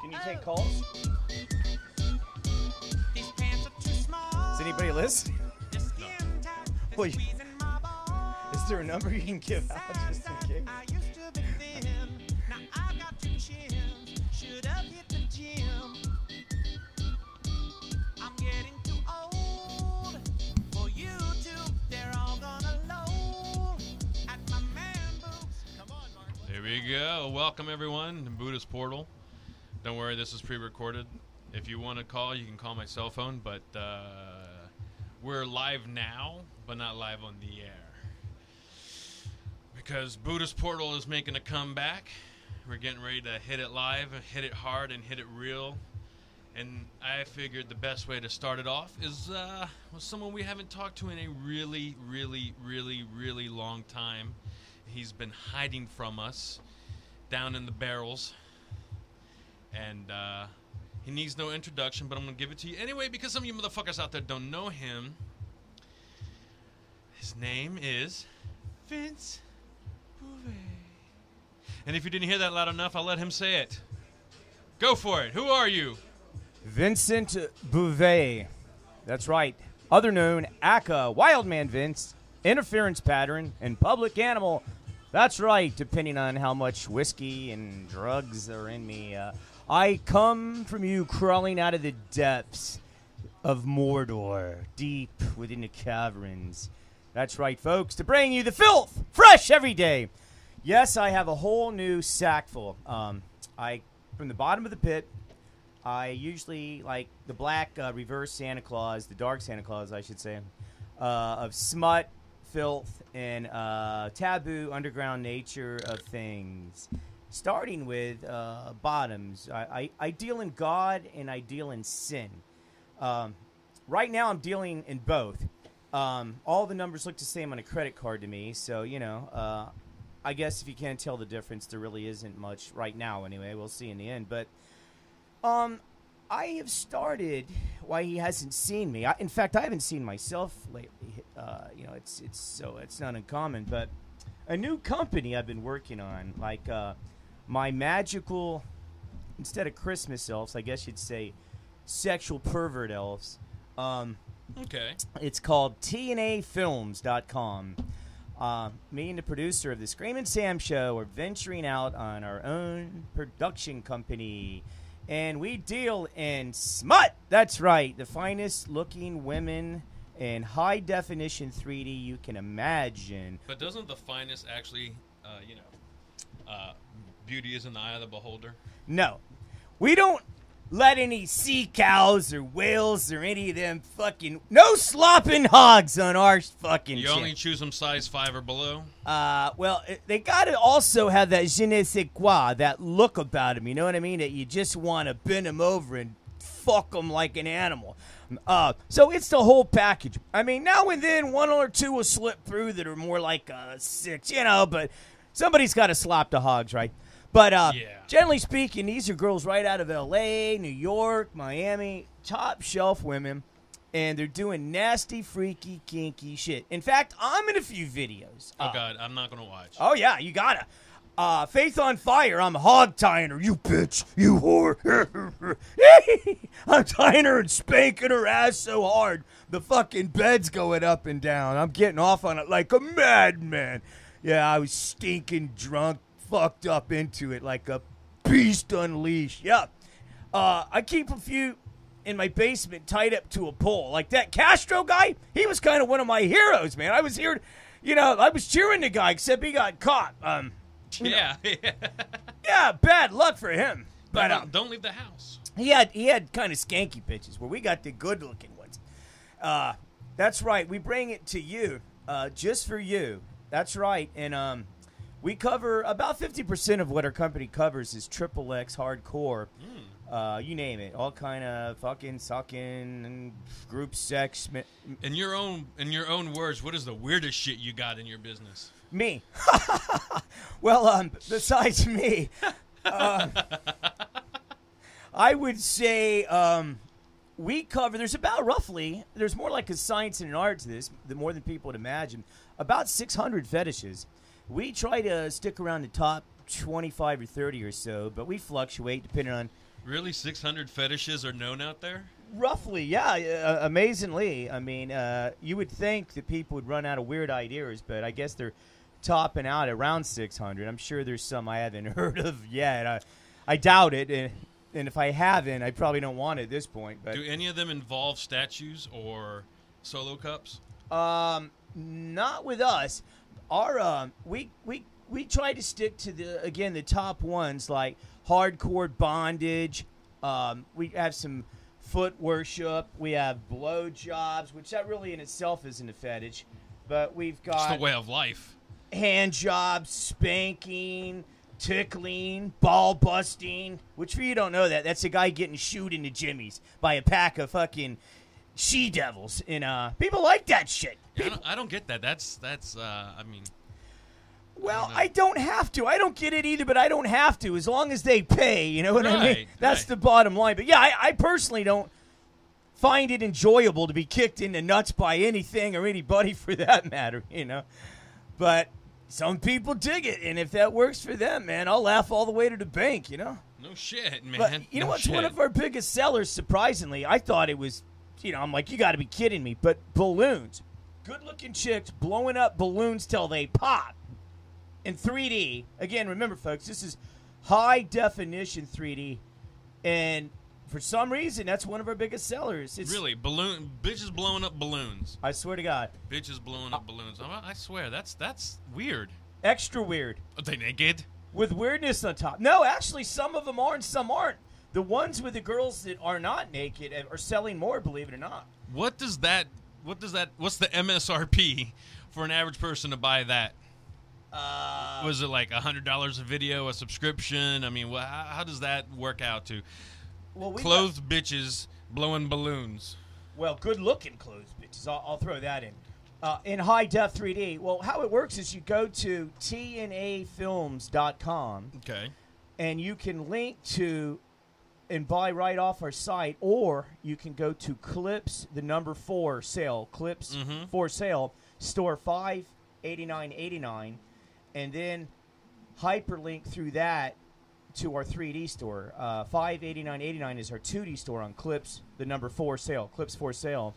Can you take calls? Is anybody listening? No. Well, is there a number you can give out just in case? Here we go. Welcome, everyone, to Buddha's Portal. Don't worry, this is pre-recorded. If you want to call, you can call my cell phone, but we're live now, but not live on the air. Because Buddha's Portal is making a comeback. We're getting ready to hit it live, hit it hard, and hit it real. And I figured the best way to start it off is with someone we haven't talked to in a really, really, really, really long time. He's been hiding from us down in the barrels. And he needs no introduction, but I'm going to give it to you anyway because some of you motherfuckers out there don't know him. His name is Vince Bouvette. And if you didn't hear that loud enough, I'll let him say it. Go for it. Who are you? Vincent Bouvette. That's right. Other known ACA, Wildman Vince, Interference Pattern, and Public Animal. That's right, depending on how much whiskey and drugs are in me. I come from you crawling out of the depths of Mordor, deep within the caverns. That's right, folks, to bring you the filth, fresh every day. Yes, I have a whole new sack full. From the bottom of the pit, I usually like the black reverse Santa Claus, the dark Santa Claus, I should say, of smut, filth, and taboo underground nature of things. Starting with bottoms. I deal in God and I deal in sin. Right now I'm dealing in both. All the numbers look the same on a credit card to me, so, you know, I guess if you can't tell the difference, there really isn't much right now anyway. We'll see in the end. But I have started why he hasn't seen me. In fact, I haven't seen myself lately. You know, it's not uncommon. But a new company I've been working on, like my magical, instead of Christmas elves, I guess you'd say sexual pervert elves. Okay. It's called TNAFilms.com. Me and the producer of the Scream and Sam show are venturing out on our own production company. And we deal in smut. That's right. The finest looking women in high definition 3D you can imagine. But doesn't the finest actually, beauty is in the eye of the beholder? No. We don't let any sea cows or whales or any of them fucking... No slopping hogs on our fucking You only choose them size 5 or below? Well, they got to also have that je ne sais quoi, that look about them, you know what I mean? That you just want to bend them over and fuck them like an animal. So it's the whole package. I mean, now and then one or two will slip through that are more like 6, you know, but somebody's got to slop the hogs, right? But generally speaking, these are girls right out of L.A., New York, Miami, top shelf women, and they're doing nasty, freaky, kinky shit. In fact, I'm in a few videos. Oh, God, I'm not going to watch. Oh, yeah, you gotta. Faith on Fire, I'm hog tying her, you bitch, you whore. I'm tying her and spanking her ass so hard, the fucking bed's going up and down. I'm getting off on it like a madman. Yeah, I was stinking drunk. Fucked up into it like a beast unleashed. Yeah. I keep a few in my basement tied up to a pole. Like that Castro guy, he was kind of one of my heroes, man. I was here, you know, I was cheering the guy, except he got caught. Yeah. Yeah, bad luck for him. But don't leave the house. He had kind of skanky bitches, where we got the good-looking ones. That's right. We bring it to you, just for you. That's right. And, we cover about 50% of what our company covers is XXX hardcore. You name it, all kind of fucking sucking and group sex. In your own words, what is the weirdest shit you got in your business? Me. Well, besides me, I would say we cover. There's about roughly. There's more like a science and an art to this, more than people would imagine. About 600 fetishes. We try to stick around the top 25 or 30 or so, but we fluctuate depending on, Really, 600 fetishes are known out there? Roughly, yeah. Amazingly, I mean, you would think that people would run out of weird ideas, but I guess they're topping out at around 600. I'm sure there's some I haven't heard of yet. I doubt it, and if I haven't, I probably don't want it at this point. But do any of them involve statues or solo cups? Not with us. Our we try to stick to the top ones like hardcore bondage. We have some foot worship. We have blow jobs, which that really in itself isn't a fetish, but we've got it's the way of life. Hand jobs, spanking, tickling, ball busting. Which for you don't know that's a guy getting shooed into jimmies by a pack of fucking she devils, and people like that shit. Yeah, I don't get that. That's I mean. Well, I don't have to. I don't get it either, but I don't have to as long as they pay. You know what I mean? That's the bottom line. But yeah, I personally don't find it enjoyable to be kicked in the nuts by anything or anybody for that matter. You know, but some people dig it, and if that works for them, man, I'll laugh all the way to the bank. You know? No shit, man. But you know what's one of our biggest sellers? Surprisingly, I thought it was. I'm like, you got to be kidding me. But balloons, good-looking chicks blowing up balloons till they pop. In 3D, again, remember, folks, this is high-definition 3D, and for some reason, that's one of our biggest sellers. It's really? Bitches blowing up balloons. I swear to God. Bitches blowing up balloons. I swear, that's weird. Extra weird. Are they naked? With weirdness on top. No, actually, some of them are and some aren't. The ones with the girls that are not naked are selling more, believe it or not. What's the MSRP for an average person to buy that? Was it like $100 a video, a subscription? I mean, how does that work out to clothed bitches blowing balloons? Well, good-looking clothed bitches. I'll throw that in high-def 3D. Well, how it works is you go to tnafilms.com. Okay. And you can link to and buy right off our site, or you can go to Clips, the number 4 sale, Clips for sale, store $589.89. And then hyperlink through that to our 3D store. $589.89 is our 2D store on Clips, the number 4 sale, Clips for sale.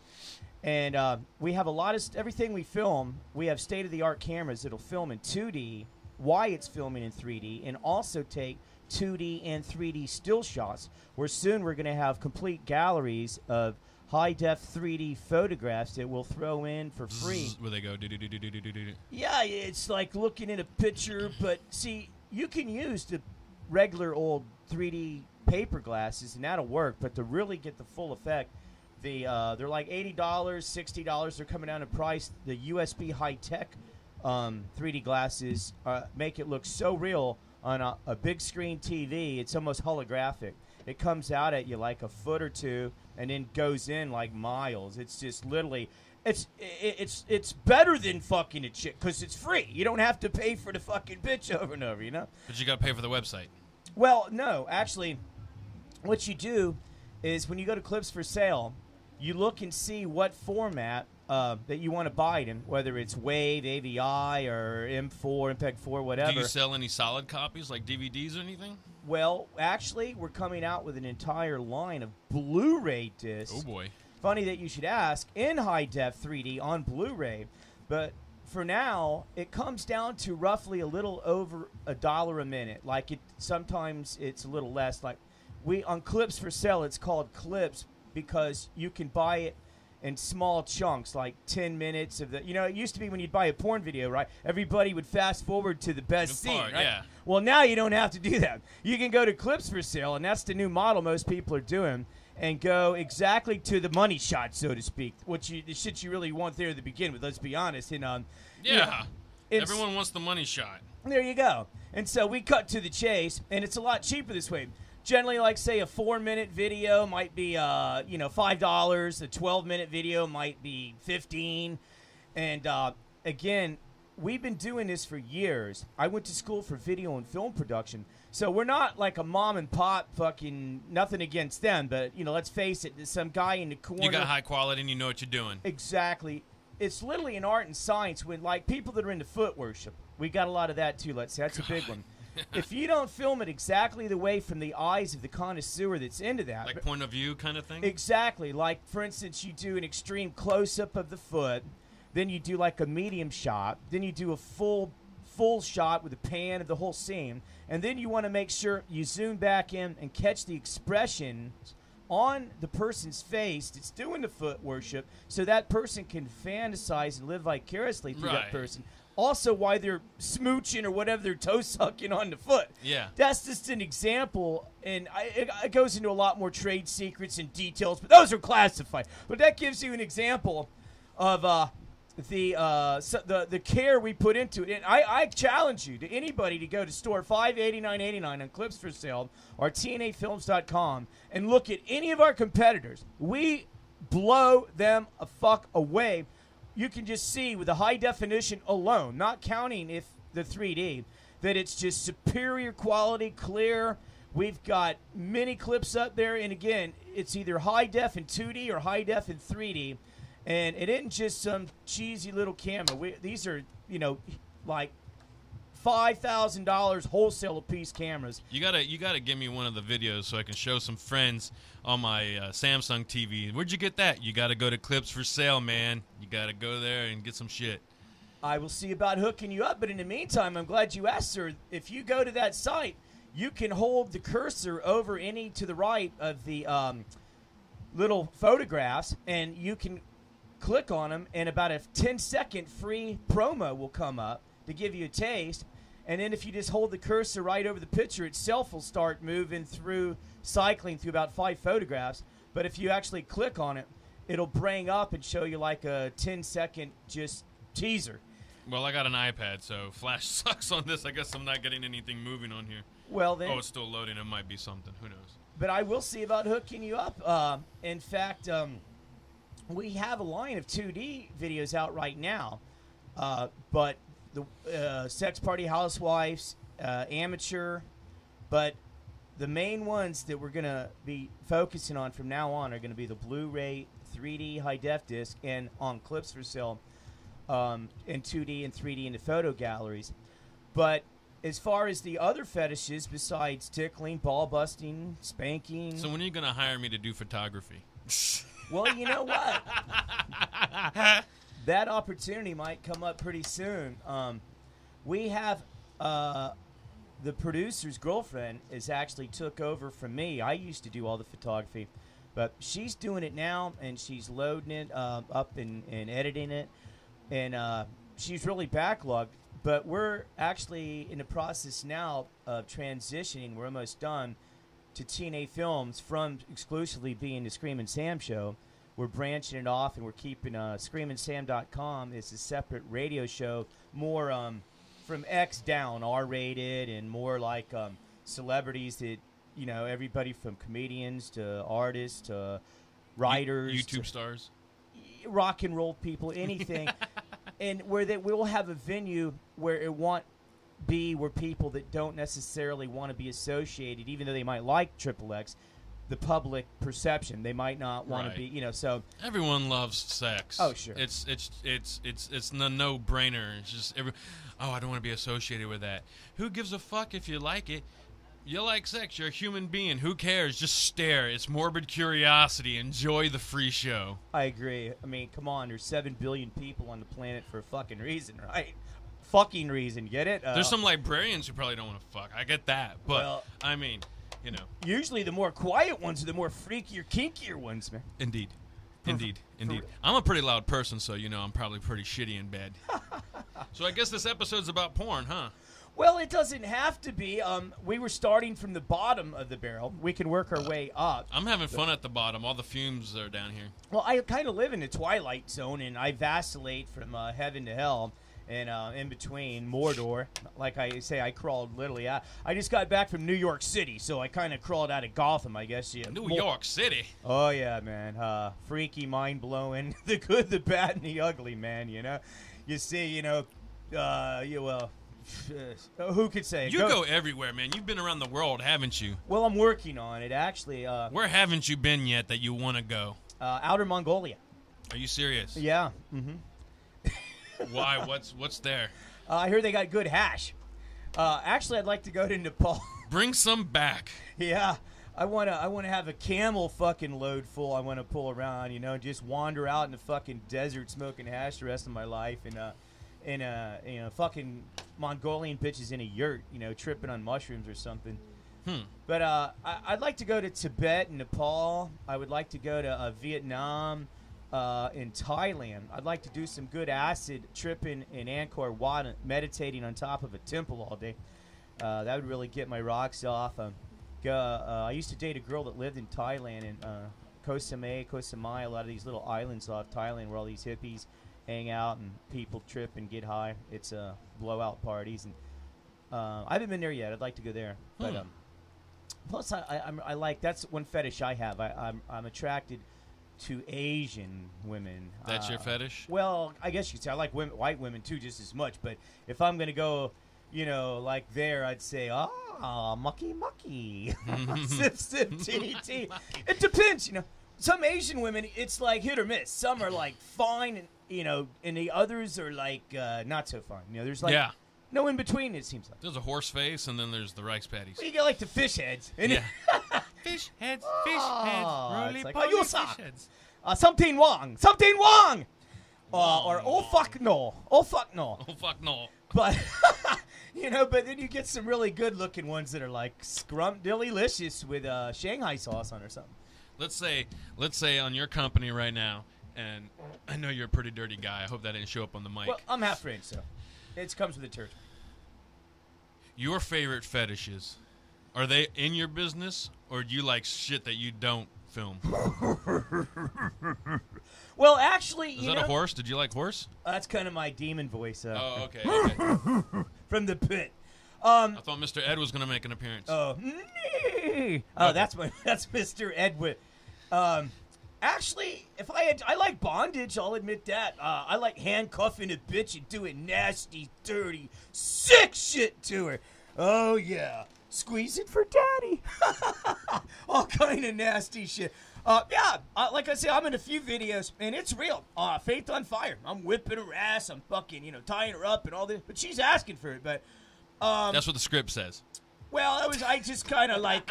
And we have a lot of everything we film. We have state-of-the-art cameras that'll film in 2D while it's filming in 3D, and also take 2D and 3D still shots, where soon we're going to have complete galleries of high-def 3D photographs that we'll throw in for free. Where they go, Yeah, it's like looking at a picture, but see, you can use the regular old 3D paper glasses, and that'll work, but to really get the full effect, they're like $80, $60. They're coming down in price. The USB high-tech 3D glasses make it look so real on a big screen TV. It's almost holographic. It comes out at you like a foot or two and then goes in like miles. It's just literally, it's better than fucking a chick because it's free. You don't have to pay for the fucking bitch over and over, you know? But you got to pay for the website. Well, no. Actually, what you do is when you go to Clips for Sale, you look and see what format that you want to buy it in, whether it's WAV, AVI, or M4, MPEG-4, whatever. Do you sell any solid copies, like DVDs or anything? Well, actually, we're coming out with an entire line of Blu-ray discs. Oh, boy. Funny that you should ask, in high-def 3D on Blu-ray. But for now, it comes down to roughly a little over $1 a minute. Like, sometimes it's a little less. Like, on Clips for Sale, it's called Clips because you can buy it in small chunks, like 10 minutes of the. You know, it used to be when you'd buy a porn video, right? Everybody would fast forward to the best scene, right? Yeah. Well, now you don't have to do that. You can go to Clips for Sale, and that's the new model most people are doing, and go exactly to the money shot, so to speak, the shit you really want there to begin with. Let's be honest. And yeah, everyone wants the money shot. There you go. And so we cut to the chase, and it's a lot cheaper this way. Generally, like, say, a 4-minute video might be, $5. A 12-minute video might be $15. And, again, we've been doing this for years. I went to school for video and film production. So we're not like a mom-and-pop fucking nothing against them. But, let's face it, there's some guy in the corner. You got high quality and you know what you're doing. Exactly. It's literally an art and science when, like, people that are into foot worship. We got a lot of that, too, let's say. That's a big one. if you don't film it exactly the way from the eyes of the connoisseur that's into that. Like point of view kind of thing? Exactly. Like, for instance, you do an extreme close-up of the foot, then you do like a medium shot, then you do a full shot with a pan of the whole scene, and then you want to make sure you zoom back in and catch the expression on the person's face that's doing the foot worship, so that person can fantasize and live vicariously through that person. Also, why they're smooching or whatever, they're toe sucking on the foot. Yeah. That's just an example, and it goes into a lot more trade secrets and details, but those are classified. But that gives you an example of the care we put into it. And I challenge you, to anybody, to go to store 589.89 on Clips for Sale or TNAFilms.com and look at any of our competitors. We blow them a fuck away. You can just see with the high definition alone, not counting if the 3D, that it's just superior quality, clear. We've got many clips up there, and again, it's either high def in 2D or high def in 3D. And it isn't just some cheesy little camera. These are, like $5,000 wholesale a piece cameras. You gotta give me one of the videos so I can show some friends on my Samsung TV. Where'd you get that? You gotta go to Clips for Sale, man. You gotta go there and get some shit. I will see about hooking you up, but in the meantime, I'm glad you asked, sir. If you go to that site, you can hold the cursor over any to the right of the little photographs, and you can click on them, and about a 10-second free promo will come up to give you a taste. And then if you just hold the cursor right over the picture, itself will start moving through, cycling through about 5 photographs. But if you actually click on it, it'll bring up and show you like a 10-second just teaser. Well, I got an iPad, so Flash sucks on this. I guess I'm not getting anything moving on here. Well, then. Oh, it's still loading. It might be something. Who knows? But I will see about hooking you up. In fact, we have a line of 2D videos out right now, but the Sex Party Housewives, Amateur, but the main ones that we're going to be focusing on from now on are going to be the Blu-ray 3D high-def disc and on Clips for Sale in 2D and 3D in the photo galleries. But as far as the other fetishes besides tickling, ball-busting, spanking... So when are you going to hire me to do photography? Well, you know what? That opportunity might come up pretty soon. We have the producer's girlfriend is actually took over from me. I used to do all the photography, but she's doing it now, and she's loading it up and editing it, and she's really backlogged. But we're actually in the process now of transitioning. We're almost done to TNA Films from exclusively being the Screamin' Sam show. We're branching it off, and we're keeping ScreaminSam.com as a separate radio show, more from X down, R-rated, and more like celebrities that, everybody from comedians to artists to writers. YouTube stars. Rock and roll people, anything. And where we'll have a venue where it won't be where people that don't necessarily want to be associated, even though they might like XXX, the public perception, they might not want to be, so everyone loves sex. Oh, sure. It's a no-brainer. It's just I don't want to be associated with that. Who gives a fuck if you like it? You like sex. You're a human being. Who cares? Just stare. It's morbid curiosity. Enjoy the free show. I agree. I mean, come on. There's 7 billion people on the planet for a fucking reason, right? Fucking reason. Get it? There's some librarians who probably don't want to fuck. I get that. But, well, I mean, usually the more quiet ones are the more freakier, kinkier ones, man. Indeed. Indeed. I'm a pretty loud person, so, I'm probably pretty shitty in bed. So I guess this episode's about porn, huh? Well, it doesn't have to be. We were starting from the bottom of the barrel. We can work our way up. I'm having fun at the bottom. All the fumes are down here. Well, I kind of live in the twilight zone, and I vacillate from heaven to hell. And in between, Mordor, like I say, I crawled literally out. I just got back from New York City, so I kind of crawled out of Gotham, I guess. Yeah. New York City? Oh, yeah, man. Freaky, mind-blowing, the good, the bad, and the ugly, man, You see, who could say? You go everywhere, man. You've been around the world, haven't you? Well, I'm working on it, actually. Where haven't you been yet that you want to go? Outer Mongolia. Are you serious? Yeah. Mm-hmm. Why? What's there? I hear they got good hash. Actually, I'd like to go to Nepal. Bring some back. Yeah. I wanna have a camel fucking load full. I wanna pull around, just wander out in the fucking desert smoking hash the rest of my life, and fucking Mongolian bitches in a yurt, tripping on mushrooms or something. But I'd like to go to Tibet and Nepal. I would like to go to Vietnam and Thailand. I'd like to do some good acid tripping in Angkor Wat, meditating on top of a temple all day. That would really get my rocks off. I used to date a girl that lived in Thailand, in Koh Samui, a lot of these little islands off Thailand where all these hippies hang out and people trip and get high. It's blowout parties, and I haven't been there yet. I'd like to go there. But plus, I like, that's one fetish I have. I'm attracted to Asian women. That's your fetish? Well, I guess you could say I like white women too, just as much. But if I'm gonna go, like there, I'd say, mucky mucky, sip sip tea. It depends, Some Asian women, it's like hit or miss. Some are like fine, and and the others are like not so fine. There's like no in between. It seems like there's a horse face, and then there's the rice patties. Well, you get like the fish heads. Yeah. Fish heads, roly like, poly fish heads. Something wrong. Or oh fuck no. But but then you get some really good-looking ones that are like scrumpdillylicious with Shanghai sauce on or something. Let's say on your company right now, and I know you're a pretty dirty guy. I hope that didn't show up on the mic. Well, I'm half French, so it comes with the territory. Your favorite fetishes, are they in your business, or do you like shit that you don't film? Well, actually, is that a horse? Did you like horse? That's kind of my demon voice. Oh, okay. From the pit. I thought Mr. Ed was going to make an appearance. That's Mr. Edwin. Actually, I like bondage. I'll admit that. I like handcuffing a bitch and doing nasty, dirty, sick shit to her. Oh yeah, squeeze it for daddy. All kind of nasty shit. Like I say, I'm in a few videos, and it's real. Faith on fire. I'm whipping her ass. I'm fucking, tying her up and all this. But she's asking for it. But that's what the script says. Well, I just kind of like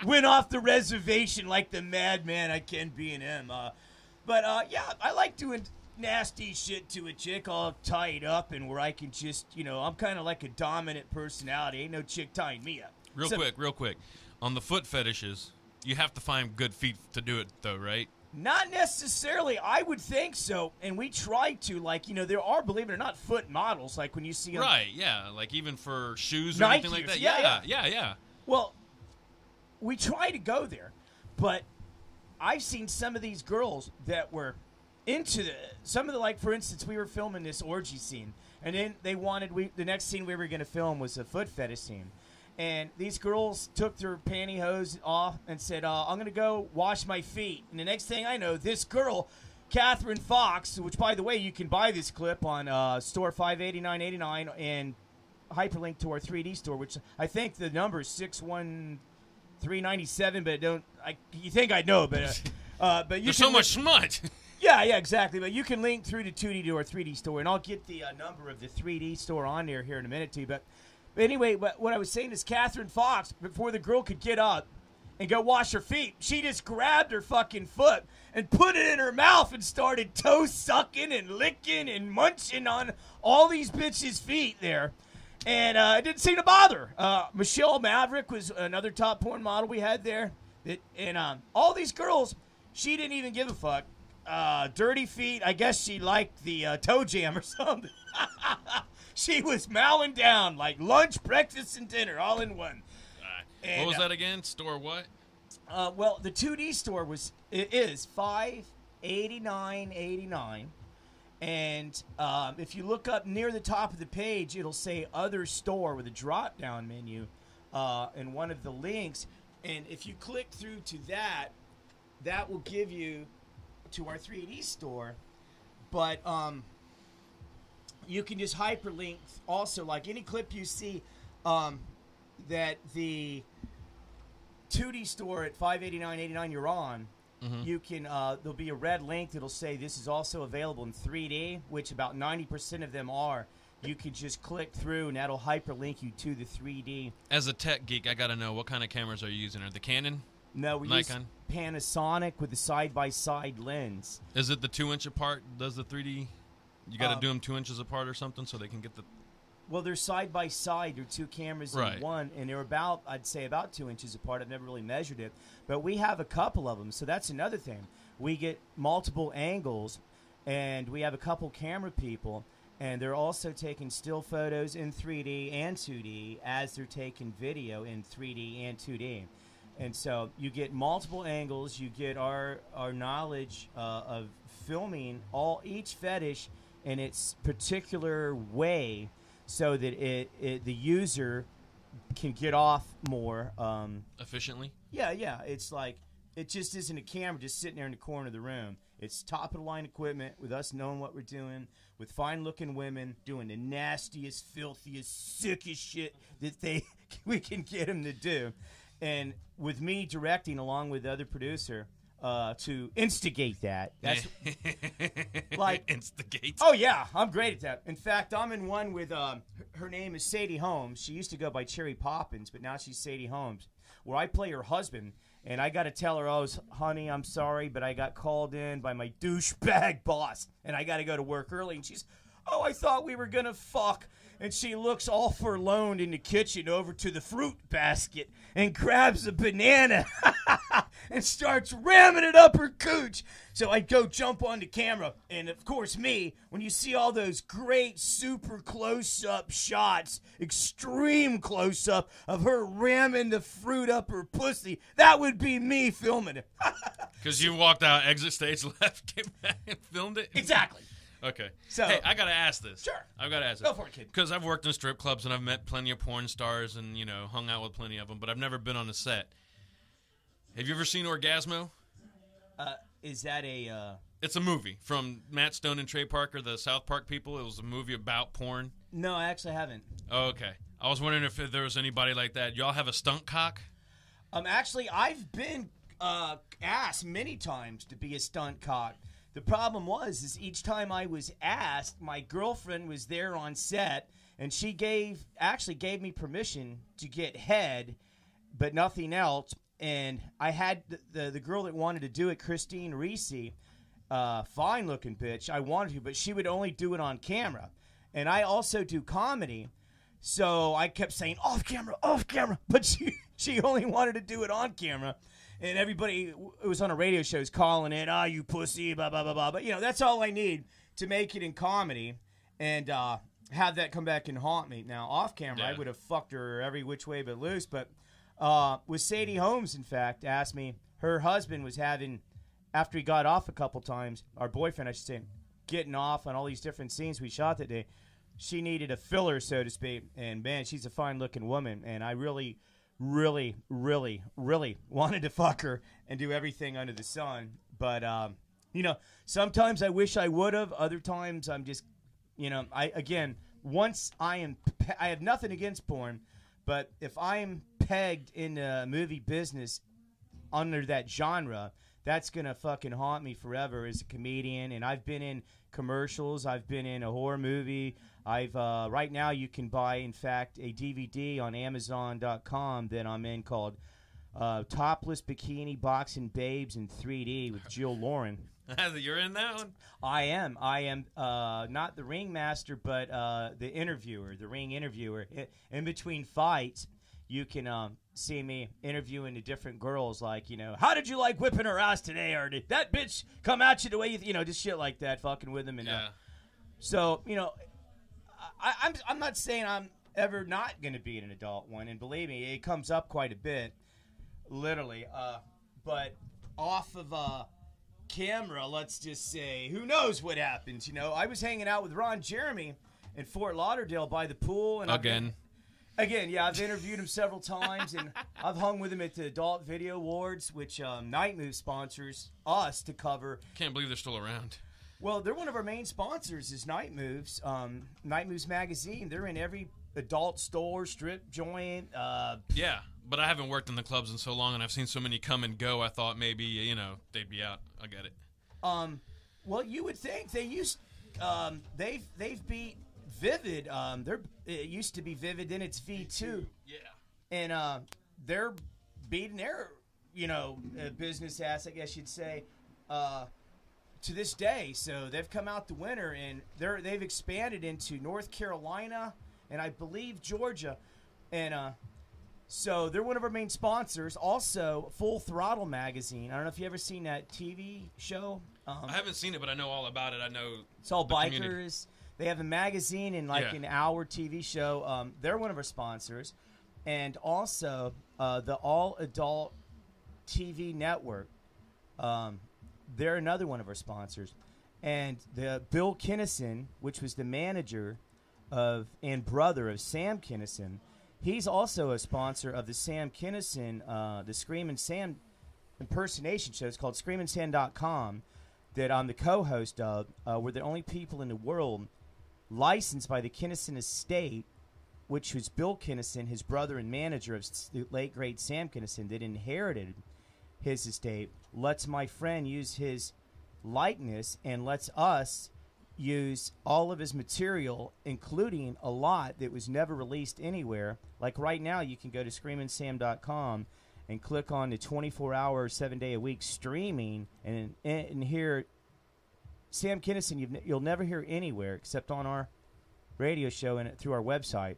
went off the reservation like the madman I can be in him. But I like doing nasty shit to a chick, all tied up, and where I can just, I'm kind of like a dominant personality. Ain't no chick tying me up. Real quick. On the foot fetishes, you have to find good feet to do it, though, right? Not necessarily. I would think so. And we try to, there are, believe it or not, foot models, like when you see them. Right, yeah. Like even for shoes or Nike anything like that. Yeah. Well, we try to go there. But I've seen some of these girls that were into for instance, we were filming this orgy scene. And then they wanted, the next scene we were going to film was a foot fetish scene. And these girls took their pantyhose off and said, I'm going to go wash my feet. And the next thing I know, this girl, Catherine Fox, which, by the way, you can buy this clip on store $589.89 and hyperlink to our 3D store, which I think the number is 61397, but you think I'd know, but you There's so much smut. Yeah, exactly. But you can link through to 2D to our 3D store, and I'll get the number of the 3D store on there here in a minute, too. But anyway, what I was saying is Catherine Fox, before the girl could get up and go wash her feet, she just grabbed her fucking foot and put it in her mouth and started toe sucking and licking and munching on all these bitches' feet there. And it didn't seem to bother her. Michelle Maverick was another top porn model we had there. And all these girls, she didn't even give a fuck. Dirty feet, I guess she liked the toe jam or something. She was mowing down like lunch, breakfast, and dinner all in one. What was that again? Store what? Well, the 2D store is $589.89, and if you look up near the top of the page, it'll say Other Store with a drop-down menu, and one of the links. And if you click through to that will give you to our 3D store, but you can just hyperlink also, like any clip you see that the 2D store at $589.89 you're on, you can there'll be a red link that'll say this is also available in 3D, which about 90% of them are. you can just click through, and that'll hyperlink you to the 3D. As a tech geek, I got to know, what kind of cameras are you using? Are the Canon? No, we Nikon? use Panasonic with the side-by-side lens. Is it the 2-inch apart? Does the 3D? You got to do them 2 inches apart or something so they can get the... Well, they're side-by-side. They're two cameras in one, and they're about, I'd say, about 2 inches apart. I've never really measured it. But we have a couple of them, so that's another thing. We get multiple angles, and we have a couple camera people, and they're also taking still photos in 3D and 2D as they're taking video in 3D and 2D. And so you get multiple angles. You get our knowledge of filming each fetish in its particular way, so that the user can get off more efficiently. Yeah. It's like it just isn't a camera just sitting there in the corner of the room. It's top of the line equipment with us knowing what we're doing, with fine looking women doing the nastiest, filthiest, sickest shit that we can get them to do, and with me directing along with the other producer. To instigate that. That's like instigate. Oh yeah, I'm great at that. In fact, I'm in one with her name is Sadie Holmes. She used to go by Cherry Poppins, but now she's Sadie Holmes. Where I play her husband, and I got to tell her, "Oh, honey, I'm sorry, but I got called in by my douchebag boss, and I got to go to work early." And she's, "Oh, I thought we were gonna fuck." And she looks all forlorn in the kitchen over to the fruit basket and grabs a banana and starts ramming it up her cooch. So I go jump on the camera. And, of course, me, when you see all those great super close-up shots, extreme close-up of her ramming the fruit up her pussy, that would be me filming it. Because you walked out, exit stage left, came back and filmed it? Exactly. Okay. So, hey, I got to ask this. Sure. I've got to ask Go this. for it, kid. Because I've worked in strip clubs and I've met plenty of porn stars and, hung out with plenty of them, but I've never been on a set. Have you ever seen Orgasmo? Is that a... It's a movie from Matt Stone and Trey Parker, the South Park people. It was a movie about porn. No, I actually haven't. Oh, okay. I was wondering if there was anybody like that. Y'all have a stunt cock? Actually, I've been asked many times to be a stunt cock. The problem is each time I was asked, my girlfriend was there on set, and she actually gave me permission to get head, but nothing else. And I had the girl that wanted to do it, Christine Reese, fine-looking bitch. I wanted to, but she would only do it on camera. And I also do comedy, so I kept saying, off camera, but she only wanted to do it on camera. And everybody who was on a radio show is calling it, you pussy, blah, blah, blah, blah. But, that's all I need to make it in comedy and have that come back and haunt me. Now, off camera, I would have fucked her every which way but loose. But with Sadie Holmes, in fact, asked me, her husband was having, after he got off a couple times, our boyfriend, I should say, getting off on all these different scenes we shot that day, she needed a filler, so to speak. And, man, she's a fine-looking woman. And I really wanted to fuck her and do everything under the sun. But, sometimes I wish I would have. Other times I'm just, once I have nothing against porn, but if I'm pegged in the movie business under that genre, that's going to fucking haunt me forever as a comedian. And I've been in commercials. I've been in a horror movie. Right now you can buy, in fact, a DVD on Amazon.com that I'm in called Topless Bikini Boxing Babes in 3D with Jill Lauren. You're in that one? I am not the ringmaster, but the ring interviewer. In between fights, you can see me interviewing the different girls, like, how did you like whipping her ass today? Or did that bitch come at you the way just shit like that, fucking with them. And, so, I'm not saying I'm ever not going to be in an adult one, and believe me, it comes up quite a bit, literally. But off of camera, let's just say, who knows what happens? I was hanging out with Ron Jeremy in Fort Lauderdale by the pool, and Again, yeah, I've interviewed him several times, and I've hung with him at the Adult Video Awards, which Night Move sponsors us to cover. Can't believe they're still around. Well, they're one of our main sponsors is Night Moves. Night Moves magazine. They're in every adult store, strip joint. Yeah, but I haven't worked in the clubs in so long, and I've seen so many come and go. I thought maybe they'd be out. I get it. Well, you would think they used. They've beat Vivid. It used to be Vivid, then it's V2. Yeah. And they're beating their, business ass, I guess you'd say, to this day. So they've come out the winner, and they've expanded into North Carolina and I believe Georgia. And so they're one of our main sponsors. Also, Full Throttle Magazine. I don't know if you ever seen that TV show. I haven't seen it, but I know all about it. I know it's all bikers. Community. They have a magazine and an hour TV show. They're one of our sponsors. And also the All Adult TV Network. They're another one of our sponsors. And the Bill Kinnison, which was the manager and brother of Sam Kinison, he's also a sponsor of the Sam Kinison, the Screamin' Sam impersonation show. It's called ScreaminSam.com that I'm the co-host of. We're the only people in the world licensed by the Kinison estate, which was Bill Kinnison, his brother and manager of the late, great Sam Kinison, that inherited his estate, lets my friend use his likeness and lets us use all of his material, including a lot that was never released anywhere. Like right now, you can go to ScreaminSam.com and click on the 24-hour, 7-day-a-week streaming and hear Sam Kinison. You'll never hear anywhere except on our radio show and through our website,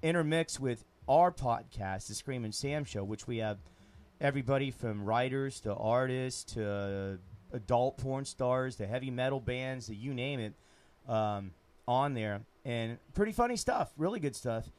intermixed with our podcast, the Screamin' Sam Show, which we have everybody from writers to artists to adult porn stars, the heavy metal bands, the you name it, on there. And pretty funny stuff, really good stuff,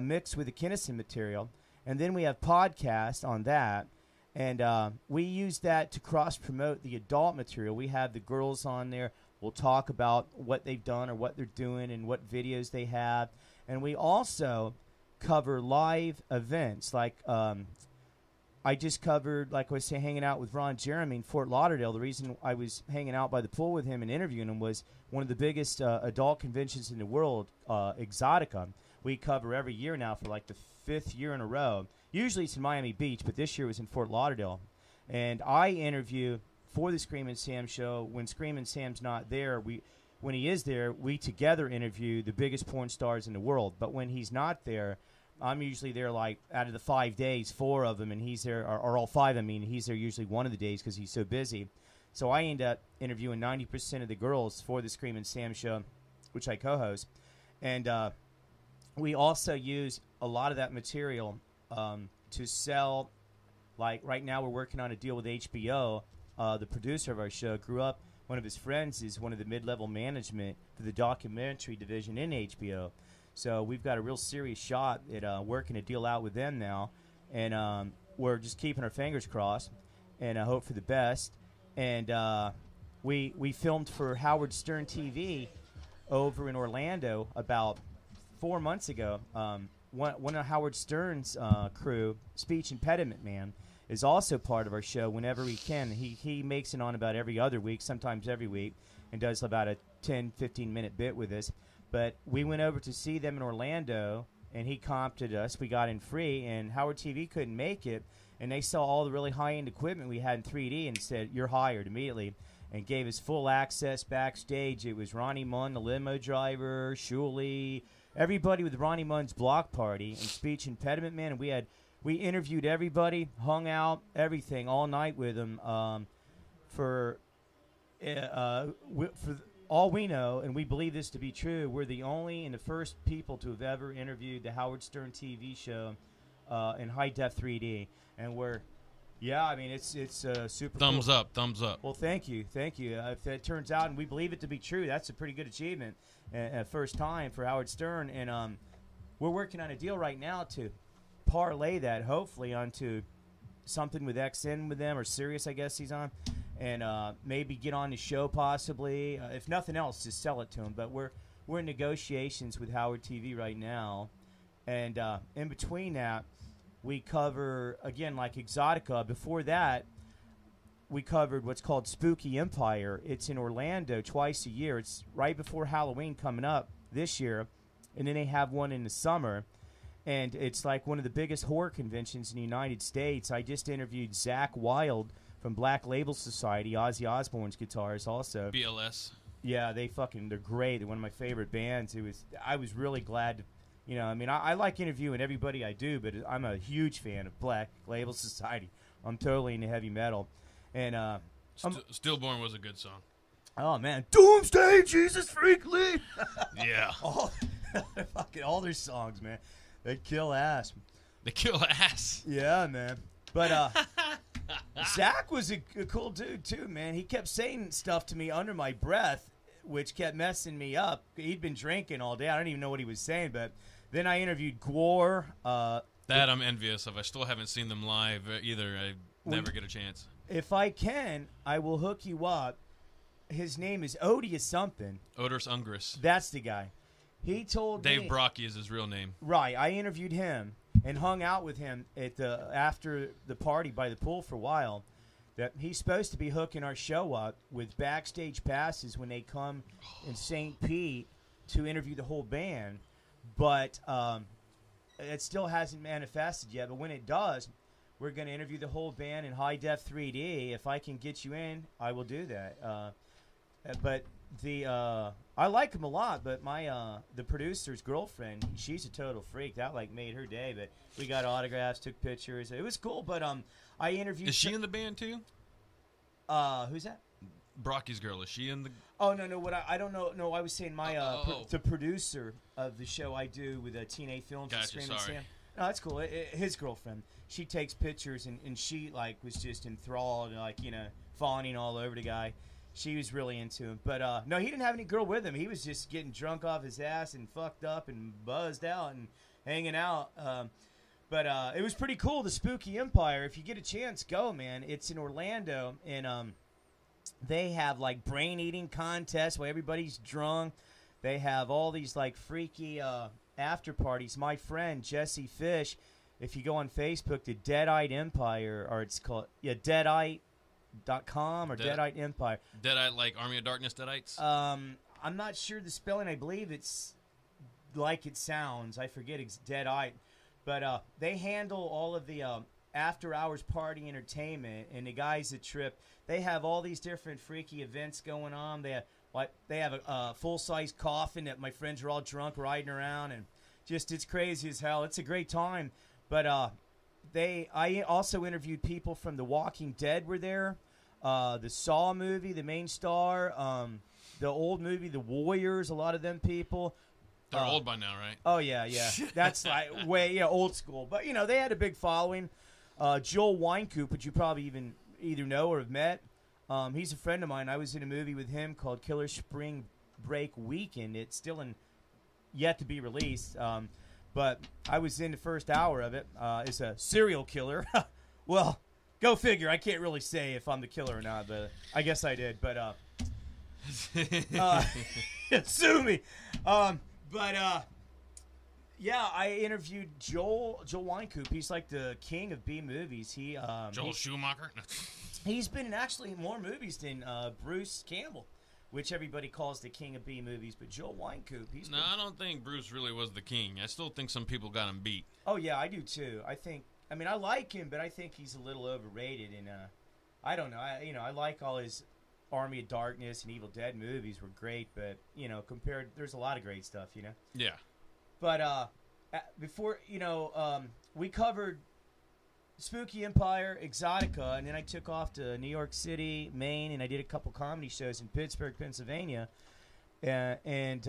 mixed with the Kinnison material. And then we have podcasts on that. And we use that to cross-promote the adult material. We have the girls on there. We'll talk about what they've done or what they're doing and what videos they have. And we also cover live events like I just covered, like I was saying, hanging out with Ron Jeremy in Fort Lauderdale. The reason I was hanging out by the pool with him and interviewing him was one of the biggest adult conventions in the world, Exotica. We cover every year now for like the 5th year in a row. Usually it's in Miami Beach, but this year it was in Fort Lauderdale. And I interview for the Screamin' Sam show. When Screamin' Sam's not there, when he is there, we together interview the biggest porn stars in the world. But when he's not there, I'm usually there, like, out of the 5 days, 4 of them, and he's there, or all 5, I mean, he's there usually one of the days because he's so busy. So I end up interviewing 90% of the girls for the Screamin' Sam show, which I co-host. And we also use a lot of that material to sell. Like, right now we're working on a deal with HBO. The producer of our show grew up, one of his friends is one of the mid-level management for the documentary division in HBO. So we've got a real serious shot at working a deal out with them now. And we're just keeping our fingers crossed and hope for the best. And we filmed for Howard Stern TV over in Orlando about 4 months ago. One of Howard Stern's crew, Speech Impediment Man, is also part of our show whenever he can. He makes it on about every other week, sometimes every week, and does about a 10, 15-minute bit with us. But we went over to see them in Orlando, and he comped us. We got in free, and Howard TV couldn't make it. And they saw all the really high-end equipment we had in 3D and said, "You're hired," immediately, and gave us full access backstage. It was Ronnie Munn, the limo driver, Shuley, everybody with Ronnie Munn's block party, and Speech Impediment Man. And we interviewed everybody, hung out, everything, all night with them for all we know, and we believe this to be true, we're the only and the first people to have ever interviewed the Howard Stern TV show in high-def 3D. And it's super Thumbs cool. up, thumbs up. Well, thank you. If that turns out, and we believe it to be true, that's a pretty good achievement, first time for Howard Stern. And we're working on a deal right now to parlay that, hopefully, onto something with XN with them, or Sirius, I guess he's on. And maybe get on the show possibly. If nothing else, just sell it to him. But we're in negotiations with Howard TV right now. And in between that, we cover, again, like Exotica. Before that, we covered what's called Spooky Empire. It's in Orlando twice a year. It's right before Halloween coming up this year. And then they have one in the summer. And it's like one of the biggest horror conventions in the United States. I just interviewed Zach Wilde from Black Label Society, Ozzy Osbourne's guitarist also. BLS. Yeah, they're great. They're one of my favorite bands. I was really glad to, I mean, I like interviewing everybody I do, but I'm a huge fan of Black Label Society. I'm totally into heavy metal. And Stillborn was a good song. Oh man, Doomsday, Jesus Freakly. Yeah. all their songs, man. They kill ass. They kill ass. Yeah, man. But Zach was a cool dude too, man. He kept saying stuff to me under my breath, which kept messing me up. He'd been drinking all day. I don't even know what he was saying, but then I interviewed Gore. That I'm envious of. I still haven't seen them live either. I never get a chance. If I can, I will hook you up. His name is Odious something. Odorous Ungress. That's the guy. He told me. Dave Brocky is his real name. Right. I interviewed him and hung out with him after the party by the pool for a while. That he's supposed to be hooking our show up with backstage passes when they come in St. Pete to interview the whole band. But it still hasn't manifested yet. But when it does, we're going to interview the whole band in high-def 3D. If I can get you in, I will do that. But I like him a lot, but the producer's girlfriend, she's a total freak. That made her day. But we got autographs, took pictures. It was cool. But I interviewed. Is she in the band too? Who's that? Brocky's girl. Is she in the? Oh no! What I don't know. No, I was saying the producer of the show I do with TNA Films. Gotcha. Screaming Sorry. Sam. No, that's cool. His girlfriend. She takes pictures and she was just enthralled and fawning all over the guy. She was really into him. But, no, he didn't have any girl with him. He was just getting drunk off his ass and fucked up and buzzed out and hanging out. But it was pretty cool, the Spooky Empire. If you get a chance, go, man. It's in Orlando, and they have, brain-eating contests where everybody's drunk. They have all these, freaky after parties. My friend, Jesse Fish, if you go on Facebook, the Deadite Empire, or it's called, Deadite.com or Deadite Empire. Deadite, like Army of Darkness Deadites? I'm not sure the spelling. I believe it's like it sounds. I forget it's Deadite. But they handle all of the after-hours party entertainment, and the guys that trip, they have all these different freaky events going on. They have a full-size coffin that my friends are all drunk riding around, and just it's crazy as hell. It's a great time. But I also interviewed people from The Walking Dead were there. The Saw movie, the main star, the old movie, The Warriors, a lot of them people. They're old by now, right? Oh, yeah. That's way old school. But, they had a big following. Joel Wynkoop, which you probably even either know or have met. He's a friend of mine. I was in a movie with him called Killer Spring Break Weekend. It's still yet to be released. But I was in the first hour of it. It's a serial killer. Well, go figure. I can't really say if I'm the killer or not, but I guess I did. But sue me. Yeah, I interviewed Joel Wynkoop. He's like the king of B movies. Joel Schumacher. He's been in actually more movies than Bruce Campbell, which everybody calls the king of B movies. But Joel Wynkoop, I don't think Bruce really was the king. I still think some people got him beat. Oh yeah, I do too. I like him, but I think he's a little overrated. And I don't know. I like all his Army of Darkness and Evil Dead movies were great, but compared, there's a lot of great stuff. Yeah. But before we covered Spooky Empire, Exotica, and then I took off to New York City, Maine, and I did a couple comedy shows in Pittsburgh, Pennsylvania. And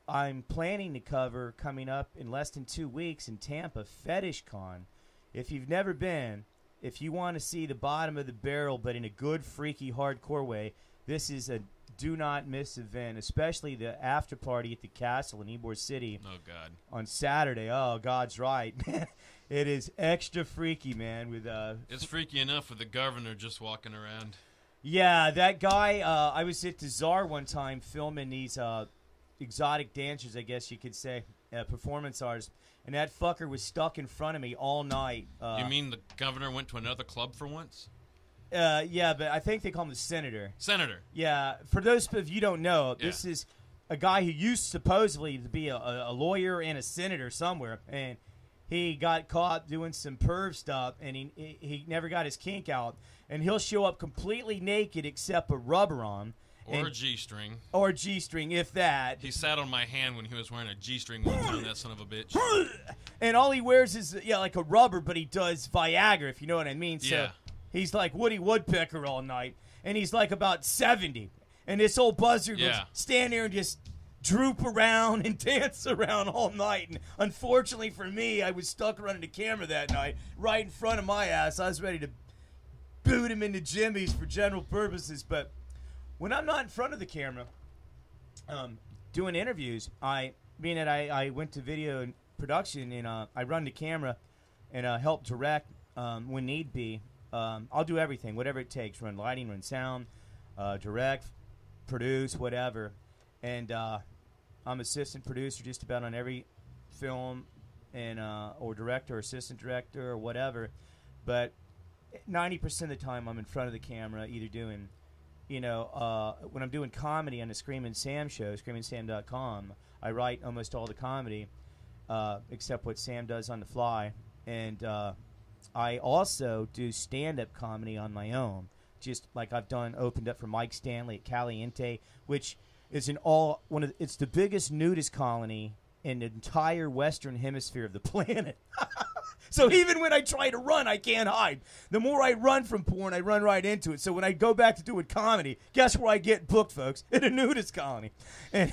I'm planning to cover, coming up in less than 2 weeks in Tampa, Fetish Con. If you've never been, if you want to see the bottom of the barrel but in a good, freaky, hardcore way, this is a do-not-miss event, especially the after party at the Castle in Ybor City. Oh, God. On Saturday. Oh, God's right, man. It is extra freaky, man. It's freaky enough with the governor just walking around. Yeah, that guy, I was at the Czar one time filming these exotic dancers, I guess you could say, performance artists, and that fucker was stuck in front of me all night. You mean the governor went to another club for once? Yeah, but I think they call him the senator. Senator. Yeah, for those of you who don't know, this is a guy who used supposedly to be a lawyer and a senator somewhere, and he got caught doing some perv stuff, and he never got his kink out. And he'll show up completely naked except a rubber on, Or a G-string. Or a G-string, if that. He sat on my hand when he was wearing a G-string one time, that son of a bitch. And all he wears is, like a rubber, but he does Viagra, if you know what I mean. So Yeah. he's like Woody Woodpecker all night. And he's like about 70. And this old buzzard will stand there and just droop around and dance around all night. And unfortunately for me, I was stuck running the camera that night, right in front of my ass. I was ready to boot him into Jimmy's for general purposes. But when I'm not in front of the camera, doing interviews, I went to video and production, and I run the camera and help direct when need be. I'll do everything, whatever it takes. Run lighting, run sound, direct, produce, whatever. And I'm assistant producer just about on every film, and or director, or assistant director, or whatever. But 90% of the time, I'm in front of the camera, either doing, when I'm doing comedy on the Screamin' Sam show, ScreamingSam.com, I write almost all the comedy, except what Sam does on the fly. And I also do stand-up comedy on my own, just like I've opened up for Mike Stanley at Caliente, which is it's the biggest nudist colony in the entire Western Hemisphere of the planet. So even when I try to run, I can't hide. The more I run from porn, I run right into it. So when I go back to doing comedy, guess where I get booked, folks? In a nudist colony. And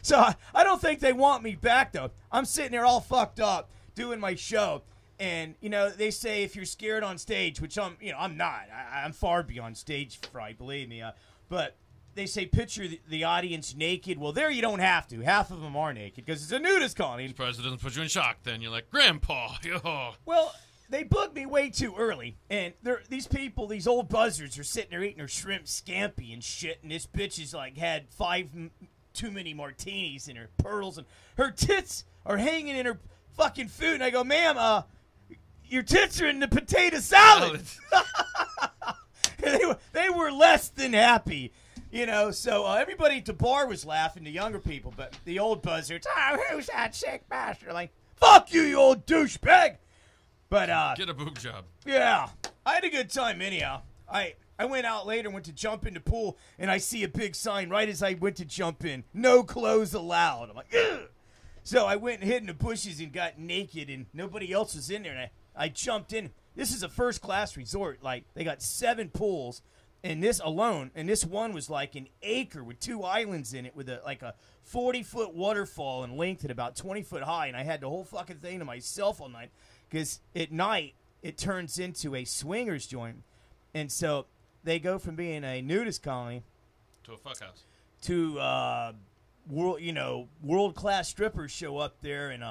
so I don't think they want me back, though. I'm sitting there all fucked up doing my show. And, they say if you're scared on stage, which I'm not. I'm far beyond stage fright, believe me. But they say picture the audience naked. Well, there you don't have to. Half of them are naked because it's a nudist colony. Surprised it doesn't put you in shock then. You're like, Grandpa. Oh. Well, they booked me way too early. And these people, these old buzzards, are sitting there eating their shrimp scampi and shit. And this bitch is had 5 too many martinis in her pearls. And her tits are hanging in her fucking food. And I go, ma'am, your tits are in the potato salad. They were less than happy. So everybody at the bar was laughing, the younger people, but the old buzzards, who's that sick bastard? Like, fuck you, you old douchebag. But, get a boob job. Yeah. I had a good time anyhow. I went out later, went to jump in the pool, and I see a big sign right as I went to jump in. No clothes allowed. I'm like, ugh. So I went and hid in the bushes and got naked, and nobody else was in there, and I jumped in. This is a first-class resort. Like, they got 7 pools. And this one was like an acre with 2 islands in it with a 40-foot waterfall in length and about 20 foot high. And I had the whole fucking thing to myself all night because at night it turns into a swingers joint. And so they go from being a nudist colony to a fuck house to world-class strippers show up there, and